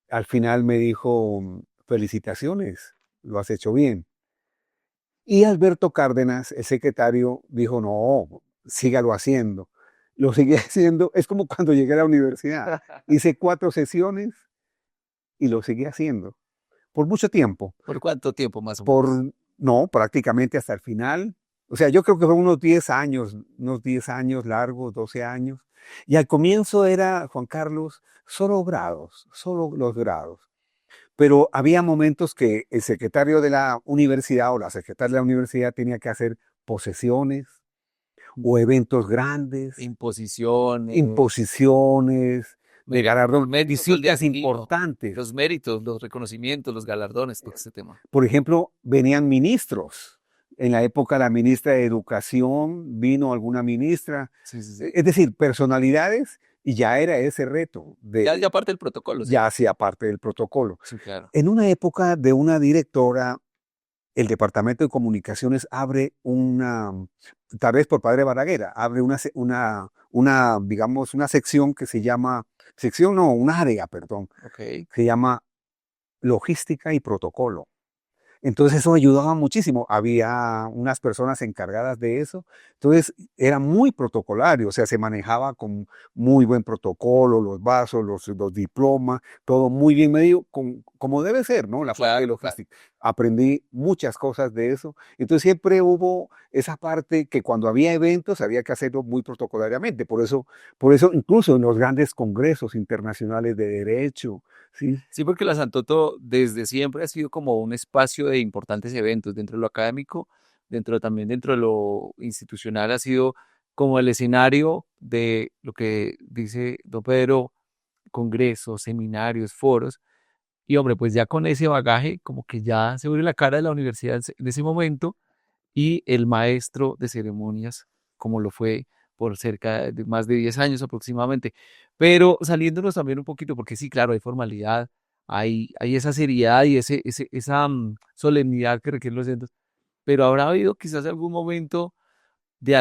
al final me dijo, felicitaciones, lo has hecho bien. Y Alberto Cárdenas, el secretario, dijo, no, sígalo haciendo. Lo seguí haciendo, es como cuando llegué a la universidad. Hice 4 sesiones y lo seguí haciendo por mucho tiempo. ¿Por cuánto tiempo más o Por, menos? no, prácticamente hasta el final. O sea, yo creo que fueron unos 10 años largos, 12 años. Y al comienzo era, Juan Carlos, solo grados, solo los grados. Pero había momentos que el secretario de la universidad o la secretaria de la universidad tenía que hacer posesiones o eventos grandes, Imposiciones, imposiciones, de galardón, méritos al visitas destino, importantes. los méritos, los reconocimientos, los galardones, todo ese tema. Por ejemplo, venían ministros. En la época la ministra de Educación, vino alguna ministra, Sí, sí, sí. es decir, personalidades, y ya era ese reto, Ya parte del protocolo, ¿sí? ya hacía parte del protocolo. Sí, claro. En una época de una directora el Departamento de Comunicaciones abre tal vez por Padre Baraguer, abre digamos, una sección que se llama, sección no, un área, perdón, Ok. se llama Logística y Protocolo. Entonces eso ayudaba muchísimo. Había unas personas encargadas de eso. Entonces era muy protocolario, o sea, se manejaba con muy buen protocolo, los vasos, los diplomas, todo muy bien medido, como debe ser, ¿no? La parte de Claro, claro. logística. Aprendí muchas cosas de eso. Entonces siempre hubo esa parte que cuando había eventos había que hacerlo muy protocolariamente. Por eso incluso en los grandes congresos internacionales de derecho, ¿sí? Sí, porque la Santoto desde siempre ha sido como un espacio de importantes eventos dentro de lo académico, también dentro de lo institucional ha sido como el escenario de lo que dice don Pedro, congresos, seminarios, foros. Y hombre, pues ya con ese bagaje, como que ya se abrió la cara de la universidad en ese momento y el maestro de ceremonias, como lo fue por cerca de más de 10 años aproximadamente. Pero saliéndonos también un poquito, porque sí, claro, hay formalidad, hay esa seriedad y esa solemnidad que requieren los eventos, pero habrá habido quizás algún momento de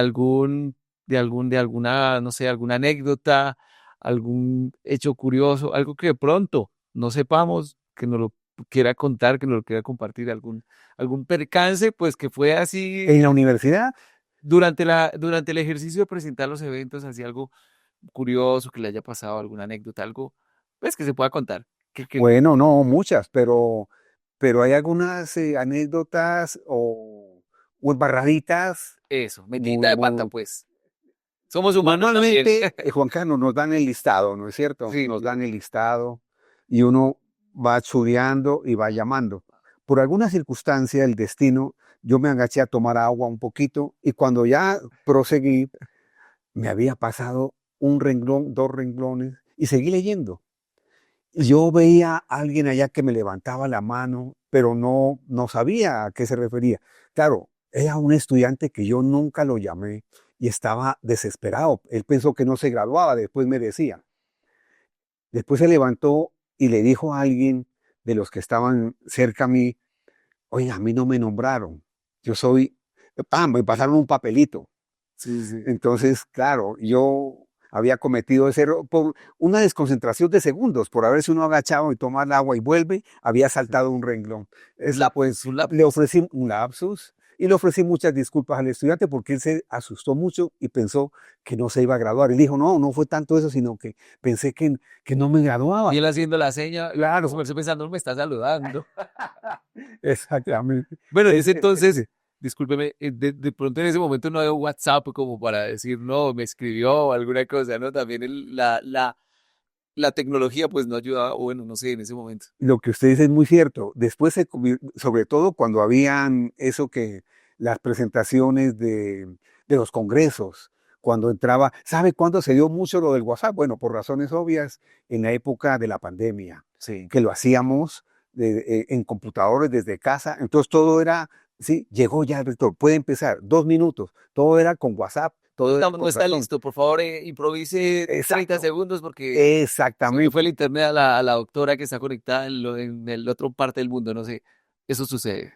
de alguna, no sé, alguna anécdota, algún hecho curioso, algo que de pronto no sepamos, que nos lo quiera contar, que nos lo quiera compartir, algún percance, pues que fue así En la universidad. durante el ejercicio de presentar los eventos, así algo curioso que le haya pasado, alguna anécdota, algo, pues que se pueda contar. Bueno, no muchas, pero hay algunas anécdotas o embarraditas Eso, metidita muy, de pata, muy... pues. Somos humanos también. Normalmente, Juan Carlos, nos dan el listado, ¿no es cierto? Sí, Nos sí. dan el listado y uno va estudiando y va llamando. Por alguna circunstancia, el destino, yo me agaché a tomar agua un poquito y cuando ya proseguí, me había pasado un renglón, dos renglones y seguí leyendo. Yo veía a alguien allá que me levantaba la mano, pero no sabía a qué se refería. Claro, era un estudiante que yo nunca lo llamé y estaba desesperado. Él pensó que no se graduaba, después me decía. Después se levantó y le dijo a alguien de los que estaban cerca a mí, oye, a mí no me nombraron. Yo soy, me pasaron un papelito. Sí, sí. Entonces, claro, yo había cometido ese error por una desconcentración de segundos, por haberse uno agachado y tomar agua y vuelve, había saltado un renglón. Eso pues Un le lapsus. ofrecí un lapsus y le ofrecí muchas disculpas al estudiante porque él se asustó mucho y pensó que no se iba a graduar. Él dijo, no fue tanto eso, sino que pensé que no me graduaba. Y él haciendo la seña, Claro, su pensando, me está saludando. exactamente. Bueno, en Es- ese es- entonces, discúlpeme, de pronto en ese momento no había WhatsApp como para decir, no, me escribió o alguna cosa, ¿no? También la tecnología pues no ayudaba, o bueno, no sé, en ese momento. Lo que usted dice es muy cierto. Después, sobre todo cuando habían eso que las presentaciones de los congresos, cuando entraba, ¿sabe cuándo se dio mucho lo del WhatsApp? Bueno, por razones obvias, en la época de la pandemia, Sí. que lo hacíamos en computadores desde casa. Entonces todo era, sí, llegó ya el rector, puede empezar, 2 minutos, todo era con WhatsApp, todo era No con está ratón. listo, por favor, improvise 30 Exacto, segundos porque se le fue exactamente. el internet a a la doctora que está conectada en el otro parte del mundo, no sé. Eso sucede.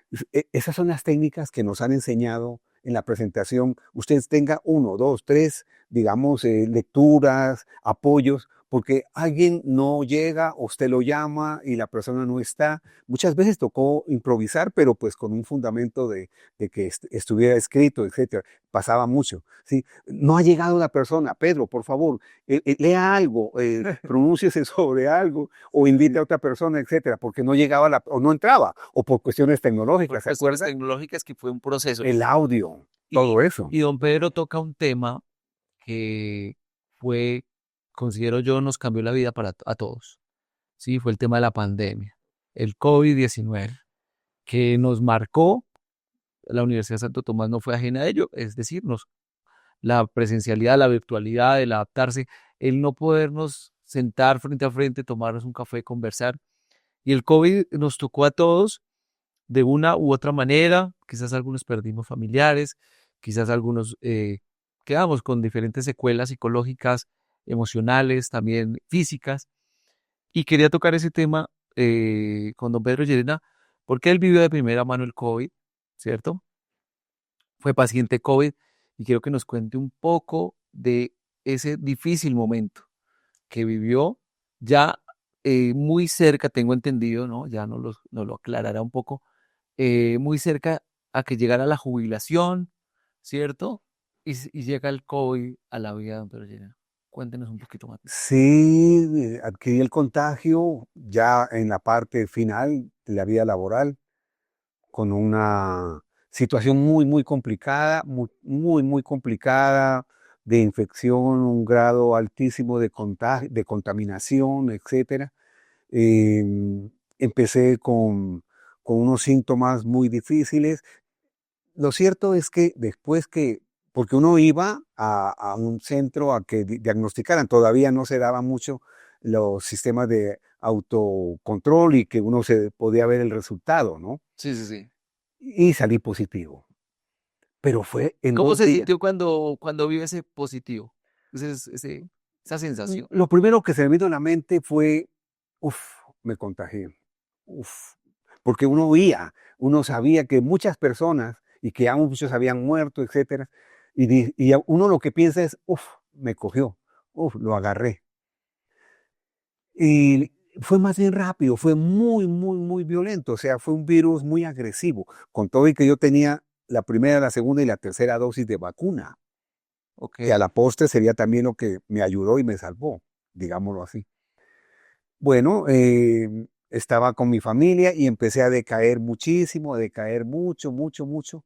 Esas son las técnicas que nos han enseñado en la presentación. Usted tenga uno, dos, tres, digamos, lecturas, apoyos, porque alguien no llega, usted lo llama y la persona no está. Muchas veces tocó improvisar, pero pues con un fundamento de que estuviera escrito, etcétera. Pasaba mucho. ¿Sí? No ha llegado la persona, Pedro, por favor, lea algo, pronúnciese sobre algo o invite a otra persona, etcétera, porque no llegaba o no entraba, o por cuestiones Por tecnológicas, ¿se cuestiones acuerda? tecnológicas que fue un proceso. El audio, Y, todo eso. y don Pedro toca un tema que fue, considero yo, nos cambió la vida a todos. Sí, fue el tema de la pandemia, el COVID-19, que nos marcó. La Universidad de Santo Tomás no fue ajena a ello, es decir, la presencialidad, la virtualidad, el adaptarse, el no podernos sentar frente a frente, tomarnos un café, conversar. Y el COVID nos tocó a todos de una u otra manera, quizás algunos perdimos familiares, quizás algunos quedamos con diferentes secuelas psicológicas, emocionales, también físicas. Y quería tocar ese tema con don Pedro Llerena, porque él vivió de primera mano el COVID ¿cierto? Fue paciente COVID y quiero que nos cuente un poco de ese difícil momento que vivió ya muy cerca, tengo entendido, ¿no? Ya nos lo aclarará un poco, muy cerca a que llegara la jubilación, ¿cierto? Y llega el COVID a la vida de don Pedro Llerena. Cuéntenos un poquito más. Sí, adquirí el contagio ya en la parte final de la vida laboral, con una situación muy, muy complicada, muy, muy, muy complicada de infección, un grado altísimo de contagio, de contaminación, etcétera. Empecé con unos síntomas muy difíciles. Lo cierto es que después que, porque uno iba a un centro a que diagnosticaran, todavía no se daban mucho los sistemas de autocontrol y que uno se podía ver el resultado, ¿no? Sí, sí, sí. Y salí positivo. Pero fue en ¿Cómo 2 se días. sintió cuando vio ese positivo? Esa sensación. Lo primero que se me vino a la mente fue, uf, me contagié. Uf, porque uno oía, uno sabía que muchas personas y que ya muchos habían muerto, etcétera, y uno lo que piensa es, uf, me cogió, uf, lo agarré. Y fue más bien rápido, fue muy, muy, muy violento, o sea, fue un virus muy agresivo, con todo y que yo tenía la primera, la segunda y la tercera dosis de vacuna, Ok. que a la postre sería también lo que me ayudó y me salvó, digámoslo así. Bueno, estaba con mi familia y empecé a decaer muchísimo, a decaer mucho, mucho, mucho.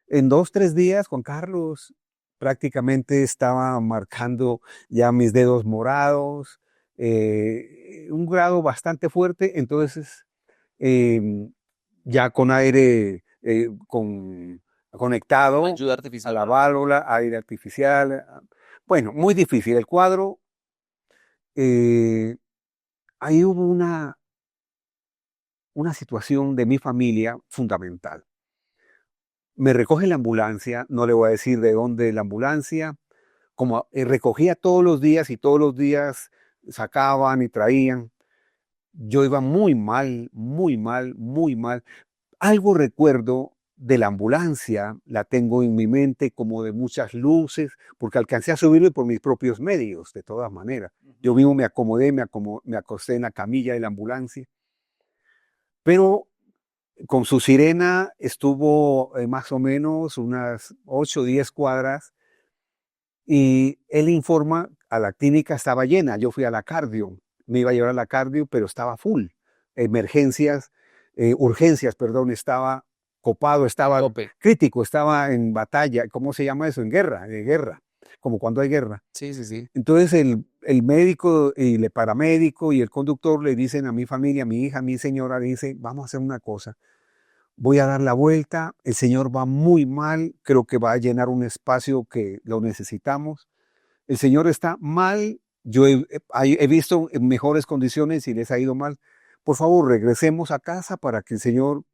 En 2, 3 días, Juan Carlos, prácticamente estaba marcando ya mis dedos morados, un grado bastante fuerte, entonces em, ya con aire conectado Ayuda a artificial. la válvula, aire artificial. Bueno, muy difícil. El cuadro, eh, ahí hubo una situación de mi familia fundamental. Me recoge la ambulancia, no le voy a decir de dónde la ambulancia, como recogía todos los días y todos los días sacaban y traían. Yo iba muy mal, muy mal, muy mal. Algo recuerdo de la ambulancia, la tengo en mi mente como de muchas luces, porque alcancé a subirme por mis propios medios, de todas maneras. Yo Ujú. mismo me acomodé, me acosté en la camilla de la ambulancia, pero con su sirena estuvo más o menos unas 8 o 10 cuadras y él informa a la clínica estaba llena. Yo fui a la cardio, me iba a llevar a la cardio, pero estaba full. Emergencias, urgencias, perdón, estaba copado, estaba Tope. crítico, estaba en batalla. ¿Cómo se llama eso? En guerra, de guerra, como cuando hay guerra. Sí, sí, sí. Entonces el médico y el paramédico y el conductor le dicen a mi familia, a mi hija, a mi señora, dice, vamos a hacer una cosa. Voy a dar la vuelta, el señor va muy mal, creo que va a llenar un espacio que lo necesitamos. El señor está mal, yo he visto en mejores condiciones y les ha ido mal. Por favor, regresemos a casa para que el señor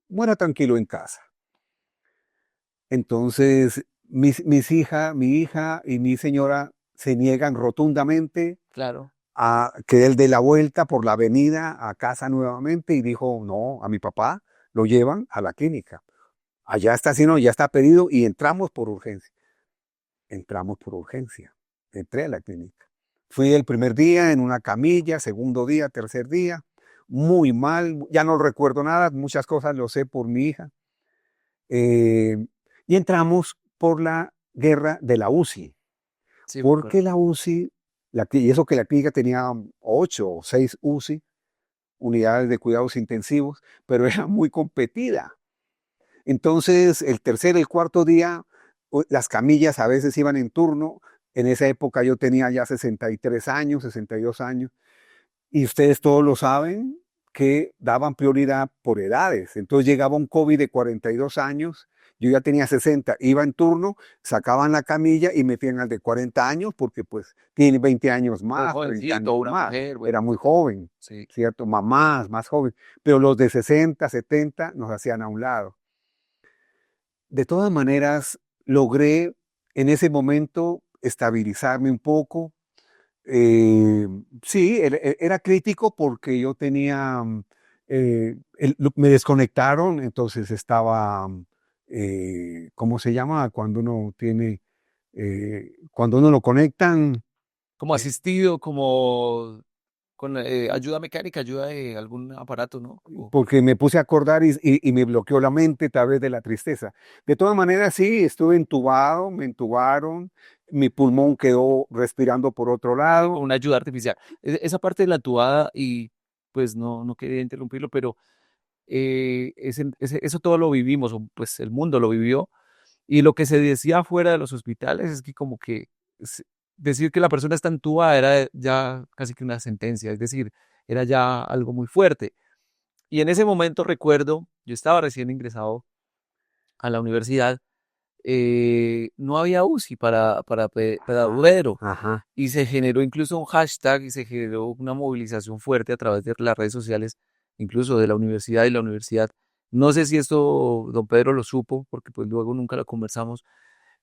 muera tranquilo en casa. Entonces, mi hija y mi señora se niegan rotundamente Claro. a que él dé la vuelta por la avenida a casa nuevamente y dijo, no, a mi papá lo llevan a la clínica. Allá está, si no, ya está pedido y entramos por urgencia. Entramos por urgencia. Entré a la clínica. Fui el primer día en una camilla, segundo día, tercer día, muy mal, ya no recuerdo nada, muchas cosas lo sé por mi hija. Eh, y entramos por la guerra de la UCI, Sí, me acuerdo. porque la UCI, y eso que la clínica tenía 8 o 6 UCI, unidades de cuidados intensivos, pero era muy competida. Entonces, el tercer, el cuarto día, las camillas a veces iban en turno. En esa época yo tenía ya 63 años, 62 años, y ustedes todos lo saben que daban prioridad por edades. Entonces llegaba un COVID de 42 años, yo ya tenía 60, iba en turno, sacaban la camilla y metían al de 40 años porque pues tiene 20 años Un más, 30 jovencito, años una más. mujer, bueno. Era muy joven, Sí. ¿cierto? Mamás, más joven. Pero los de 60, 70 nos hacían a un lado. De todas maneras, logré en ese momento estabilizarme un poco. Sí, era crítico porque yo tenía me desconectaron, entonces estaba, ¿cómo se llama? Cuando uno tiene, cuando uno lo conectan, Como asistido, como con ayuda mecánica, ayuda de algún aparato, ¿no? porque me puse a acordar y me bloqueó la mente tal vez de la tristeza. De todas maneras, sí, estuve entubado, me entubaron, mi pulmón quedó respirando por otro lado. Con una ayuda artificial. Esa parte de la entubada, y pues no quería interrumpirlo, pero eso todo lo vivimos, o pues el mundo lo vivió, y lo que se decía fuera de los hospitales es que como que decir que la persona está entubada era ya casi que una sentencia, es decir, era ya algo muy fuerte. Y en ese momento recuerdo, yo estaba recién ingresado a la universidad, no había UCI para Duero, Ajá. y se generó incluso un hashtag y se generó una movilización fuerte a través de las redes sociales, incluso de la universidad y la universidad. No sé si esto don Pedro lo supo, porque pues luego nunca lo conversamos,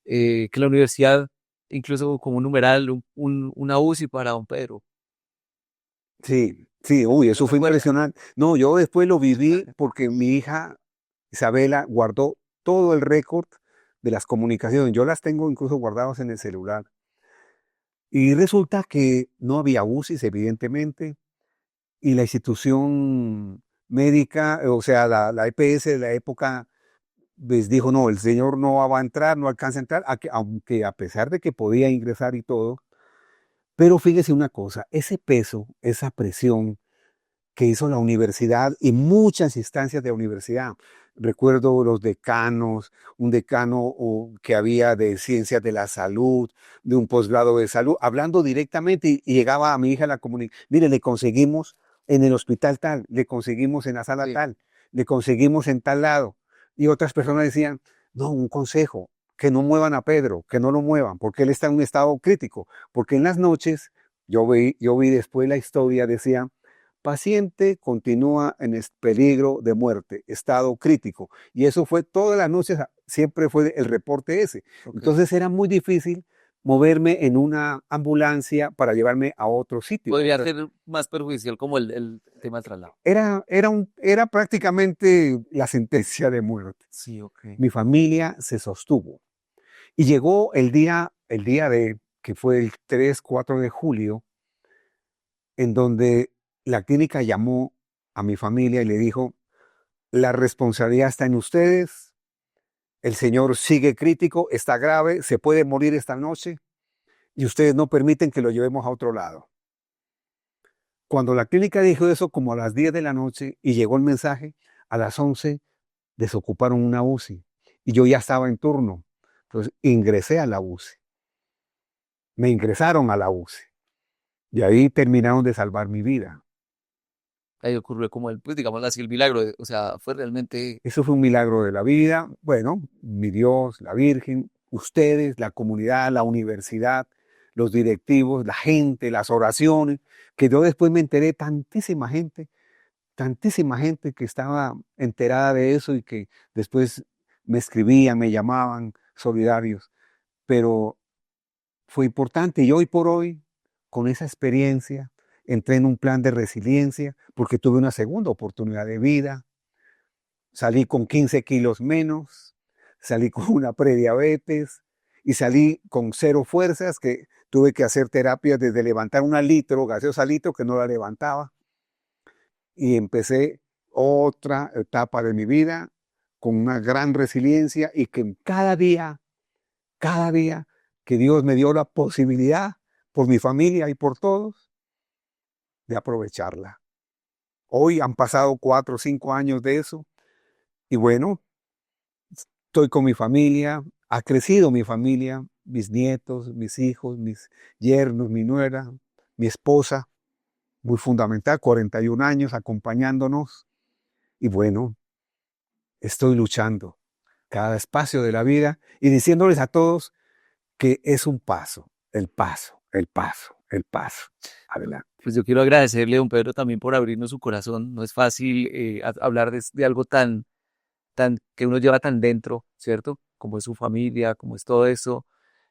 que la universidad, incluso como un numeral, una UCI para don Pedro. Sí, sí, uy, ¿Lo eso fue recuerda? impresionante. No, yo después lo viví porque mi hija Isabela guardó todo el récord de las comunicaciones. Yo las tengo incluso guardadas en el celular. Y resulta que no había UCIs, evidentemente, y la institución médica, o sea, la EPS de la época, pues dijo, no, el señor no va a entrar, no alcanza a entrar, aunque a pesar de que podía ingresar y todo, pero fíjese una cosa, ese peso, esa presión, que hizo la universidad y muchas instancias de la universidad. Recuerdo los decanos, un decano que había de ciencias de la salud, de un posgrado de salud, hablando directamente y llegaba a mi hija la comunicación. Mire, le conseguimos en el hospital tal, le conseguimos en la sala Sí. tal, le conseguimos en tal lado. Y otras personas decían, no, un consejo, que no muevan a Pedro, que no lo muevan, porque él está en un estado crítico. Porque en las noches, yo vi después la historia, decía, paciente continúa en peligro de muerte, estado crítico. Y eso fue todas las noches, siempre fue el reporte ese. Ok. Entonces era muy difícil moverme en una ambulancia para llevarme a otro sitio. Podría ser más perjudicial como el tema del traslado. Era prácticamente la sentencia de muerte. Sí, ok. Mi familia se sostuvo. Y llegó el día de, que fue el 3, 4 de julio, en donde la clínica llamó a mi familia y le dijo, la responsabilidad está en ustedes, el señor sigue crítico, está grave, se puede morir esta noche y ustedes no permiten que lo llevemos a otro lado. Cuando la clínica dijo eso, como a las 10 de la noche, y llegó el mensaje, a las 11 desocuparon una UCI y yo ya estaba en turno. Entonces ingresé a la UCI. Me ingresaron a la UCI y ahí terminaron de salvar mi vida. Ahí ocurrió como pues digamos así, el milagro, o sea, fue realmente, Eso fue un milagro de la vida. Bueno, mi Dios, la Virgen, ustedes, la comunidad, la universidad, los directivos, la gente, las oraciones, que yo después me enteré, tantísima gente que estaba enterada de eso y que después me escribían, me llamaban solidarios. Pero fue importante y hoy por hoy, con esa experiencia, entré en un plan de resiliencia porque tuve una segunda oportunidad de vida. Salí con 15 kilos menos, salí con una prediabetes y salí con cero fuerzas, que tuve que hacer terapia desde levantar una litro, gaseosa litro, que no la levantaba. Y empecé otra etapa de mi vida con una gran resiliencia y que cada día que Dios me dio la posibilidad por mi familia y por todos de aprovecharla. Hoy han pasado 4 o 5 años de eso y bueno, estoy con mi familia, ha crecido mi familia, mis nietos, mis hijos, mis yernos, mi nuera, mi esposa, muy fundamental, 41 años acompañándonos. Y bueno, estoy luchando cada espacio de la vida y diciéndoles a todos que es un paso, el paso, el paso, el paso. Adelante. pues yo quiero agradecerle a don Pedro también por abrirnos su corazón. No es fácil hablar de algo tan que uno lleva tan dentro, ¿cierto? Como es su familia, como es todo eso.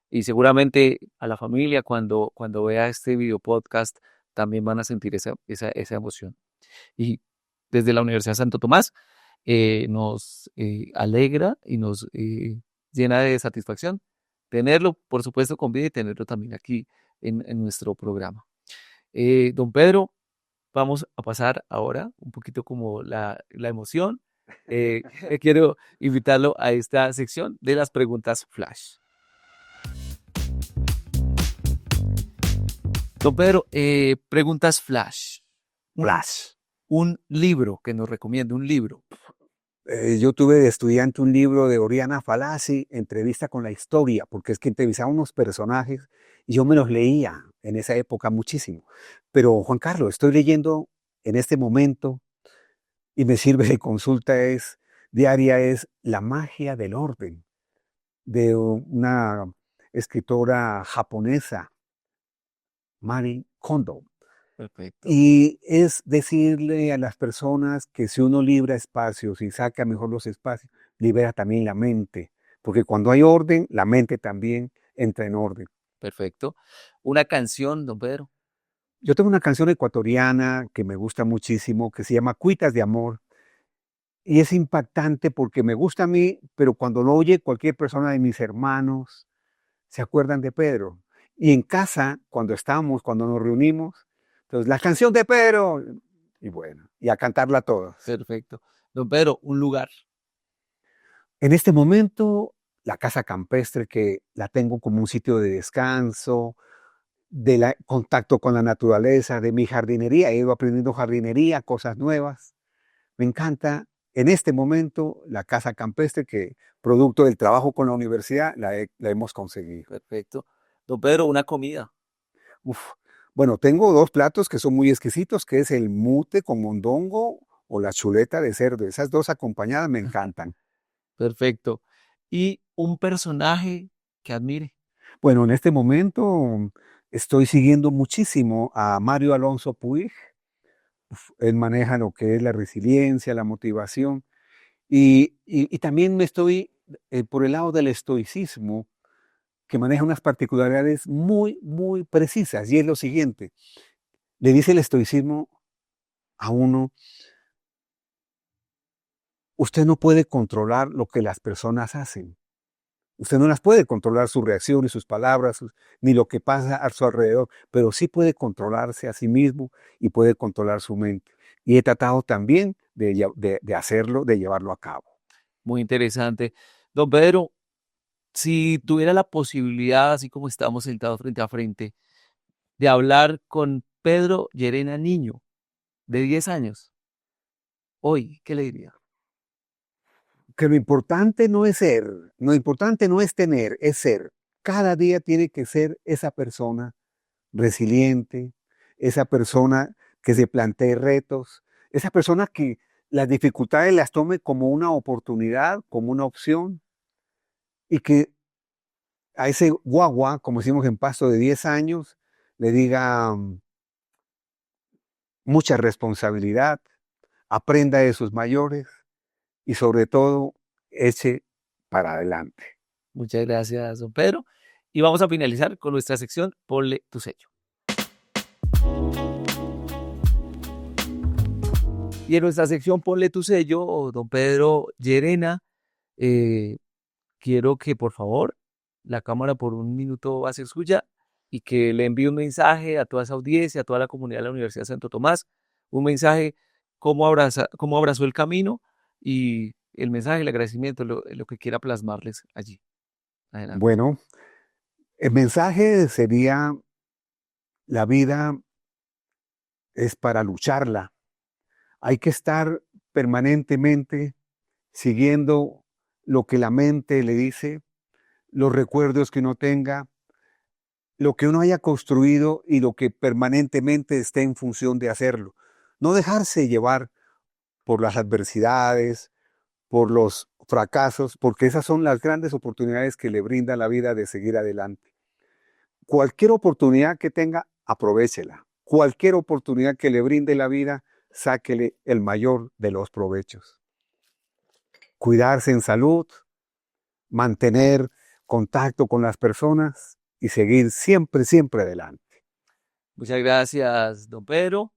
Y seguramente a la familia cuando vea este video podcast también van a sentir esa emoción. Y desde la Universidad Santo Tomás. Nos alegra y nos llena de satisfacción tenerlo, por supuesto, con vida y tenerlo también aquí en nuestro programa. Don Pedro, vamos a pasar ahora un poquito como la emoción. Quiero invitarlo a esta sección de las preguntas flash. Don Pedro, preguntas flash. Flash. Un libro que nos recomiende, un libro. Yo tuve de estudiante un libro de Oriana Fallaci, Entrevista con la historia, porque es que entrevistaba unos personajes y yo me los leía en esa época muchísimo. Pero Juan Carlos, estoy leyendo en este momento y me sirve de consulta diaria, es La magia del orden, de una escritora japonesa, Marie Kondo. Perfecto. Y es decirle a las personas que si uno libra espacios y saca mejor los espacios, libera también la mente, porque cuando hay orden, la mente también entra en orden. Perfecto. Una canción, don Pedro. Yo tengo una canción ecuatoriana que me gusta muchísimo, que se llama Cuitas de Amor, y es impactante porque me gusta a mí, pero cuando lo oye cualquier persona de mis hermanos, se acuerdan de Pedro. Y en casa, cuando nos reunimos, entonces la canción de Pedro, y bueno, y a cantarla todos. Perfecto. Don Pedro, un lugar. En este momento, la casa campestre, que la tengo como un sitio de descanso, contacto con la naturaleza, de mi jardinería. He ido aprendiendo jardinería, cosas nuevas. Me encanta en este momento la casa campestre que, producto del trabajo con la universidad, la hemos conseguido. Perfecto. Don Pedro, una comida. Uf. Bueno, tengo dos platos que son muy exquisitos, que es el mute con mondongo o la chuleta de cerdo. Esas dos acompañadas me encantan. Perfecto. Y un personaje que admire. Bueno, en este momento estoy siguiendo muchísimo a Mario Alonso Puig. Él maneja lo que es la resiliencia, la motivación. Y también me estoy por el lado del estoicismo, que maneja unas particularidades muy, muy precisas. Y es lo siguiente, le dice el estoicismo a uno, usted no puede controlar lo que las personas hacen. Usted no las puede controlar, sus reacciones, sus palabras, ni lo que pasa a su alrededor, pero sí puede controlarse a sí mismo y puede controlar su mente. Y he tratado también de hacerlo, de llevarlo a cabo. Muy interesante. Don Pedro, si tuviera la posibilidad, así como estamos sentados frente a frente, de hablar con Pedro Llerena niño, de 10 años, hoy, ¿qué le diría? Que lo importante no es ser, lo importante no es tener, es ser. Cada día tiene que ser esa persona resiliente, esa persona que se plantee retos, esa persona que las dificultades las tome como una oportunidad, como una opción, y que a ese guagua, como decimos en Pasto, de 10 años, le diga mucha responsabilidad, aprenda de sus mayores y sobre todo eche para adelante. Muchas gracias, don Pedro. Y vamos a finalizar con nuestra sección Ponle tu sello. Y en nuestra sección Ponle tu sello, don Pedro Llerena, quiero que por favor la cámara por un minuto va a ser suya y que le envíe un mensaje a toda esa audiencia, a toda la comunidad de la Universidad de Santo Tomás, un mensaje cómo abrazó el camino y el mensaje, el agradecimiento, lo que quiera plasmarles allí. Adelante. Bueno, el mensaje sería, la vida es para lucharla. Hay que estar permanentemente siguiendo lo que la mente le dice, los recuerdos que uno tenga, lo que uno haya construido y lo que permanentemente esté en función de hacerlo. No dejarse llevar por las adversidades, por los fracasos, porque esas son las grandes oportunidades que le brinda la vida de seguir adelante. Cualquier oportunidad que tenga, aprovéchela. Cualquier oportunidad que le brinde la vida, sáquele el mayor de los provechos. Cuidarse en salud, mantener contacto con las personas y seguir siempre, siempre adelante. Muchas gracias, don Pedro.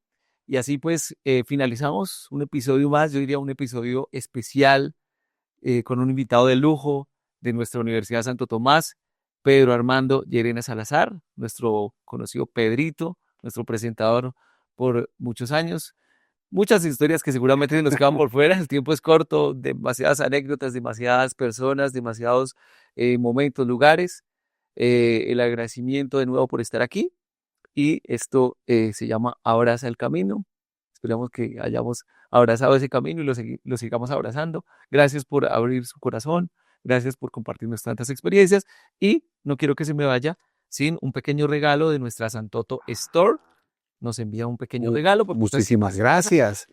Y así pues finalizamos un episodio más, yo diría un episodio especial con un invitado de lujo de nuestra Universidad Santo Tomás, Pedro Armando Llerena Salazar, nuestro conocido Pedrito, nuestro presentador por muchos años. Muchas historias que seguramente nos quedan por fuera, el tiempo es corto, demasiadas anécdotas, demasiadas personas, demasiados momentos, lugares. El agradecimiento de nuevo por estar aquí y esto se llama Abraza el Camino. Esperamos que hayamos abrazado ese camino y lo sigamos abrazando. Gracias por abrir su corazón, gracias por compartirnos tantas experiencias y no quiero que se me vaya sin un pequeño regalo de nuestra Santoto Store. Nos envía un pequeño regalo. Muchísimas gracias.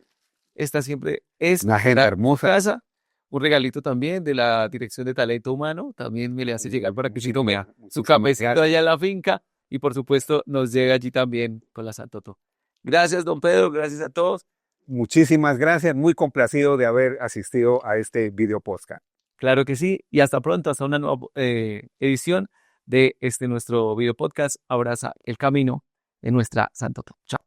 Esta siempre es una agenda hermosa. Casa. Un regalito también de la Dirección de Talento Humano. También me le hace llegar para que Chino vea su cafecito allá en la finca. Y por supuesto nos llega allí también con la Santoto. Gracias, don Pedro. Gracias a todos. Muchísimas gracias. Muy complacido de haber asistido a este video podcast. Claro que sí. Y hasta pronto. Hasta una nueva edición de nuestro video podcast. Abraza el Camino en nuestra Santoto. Chao.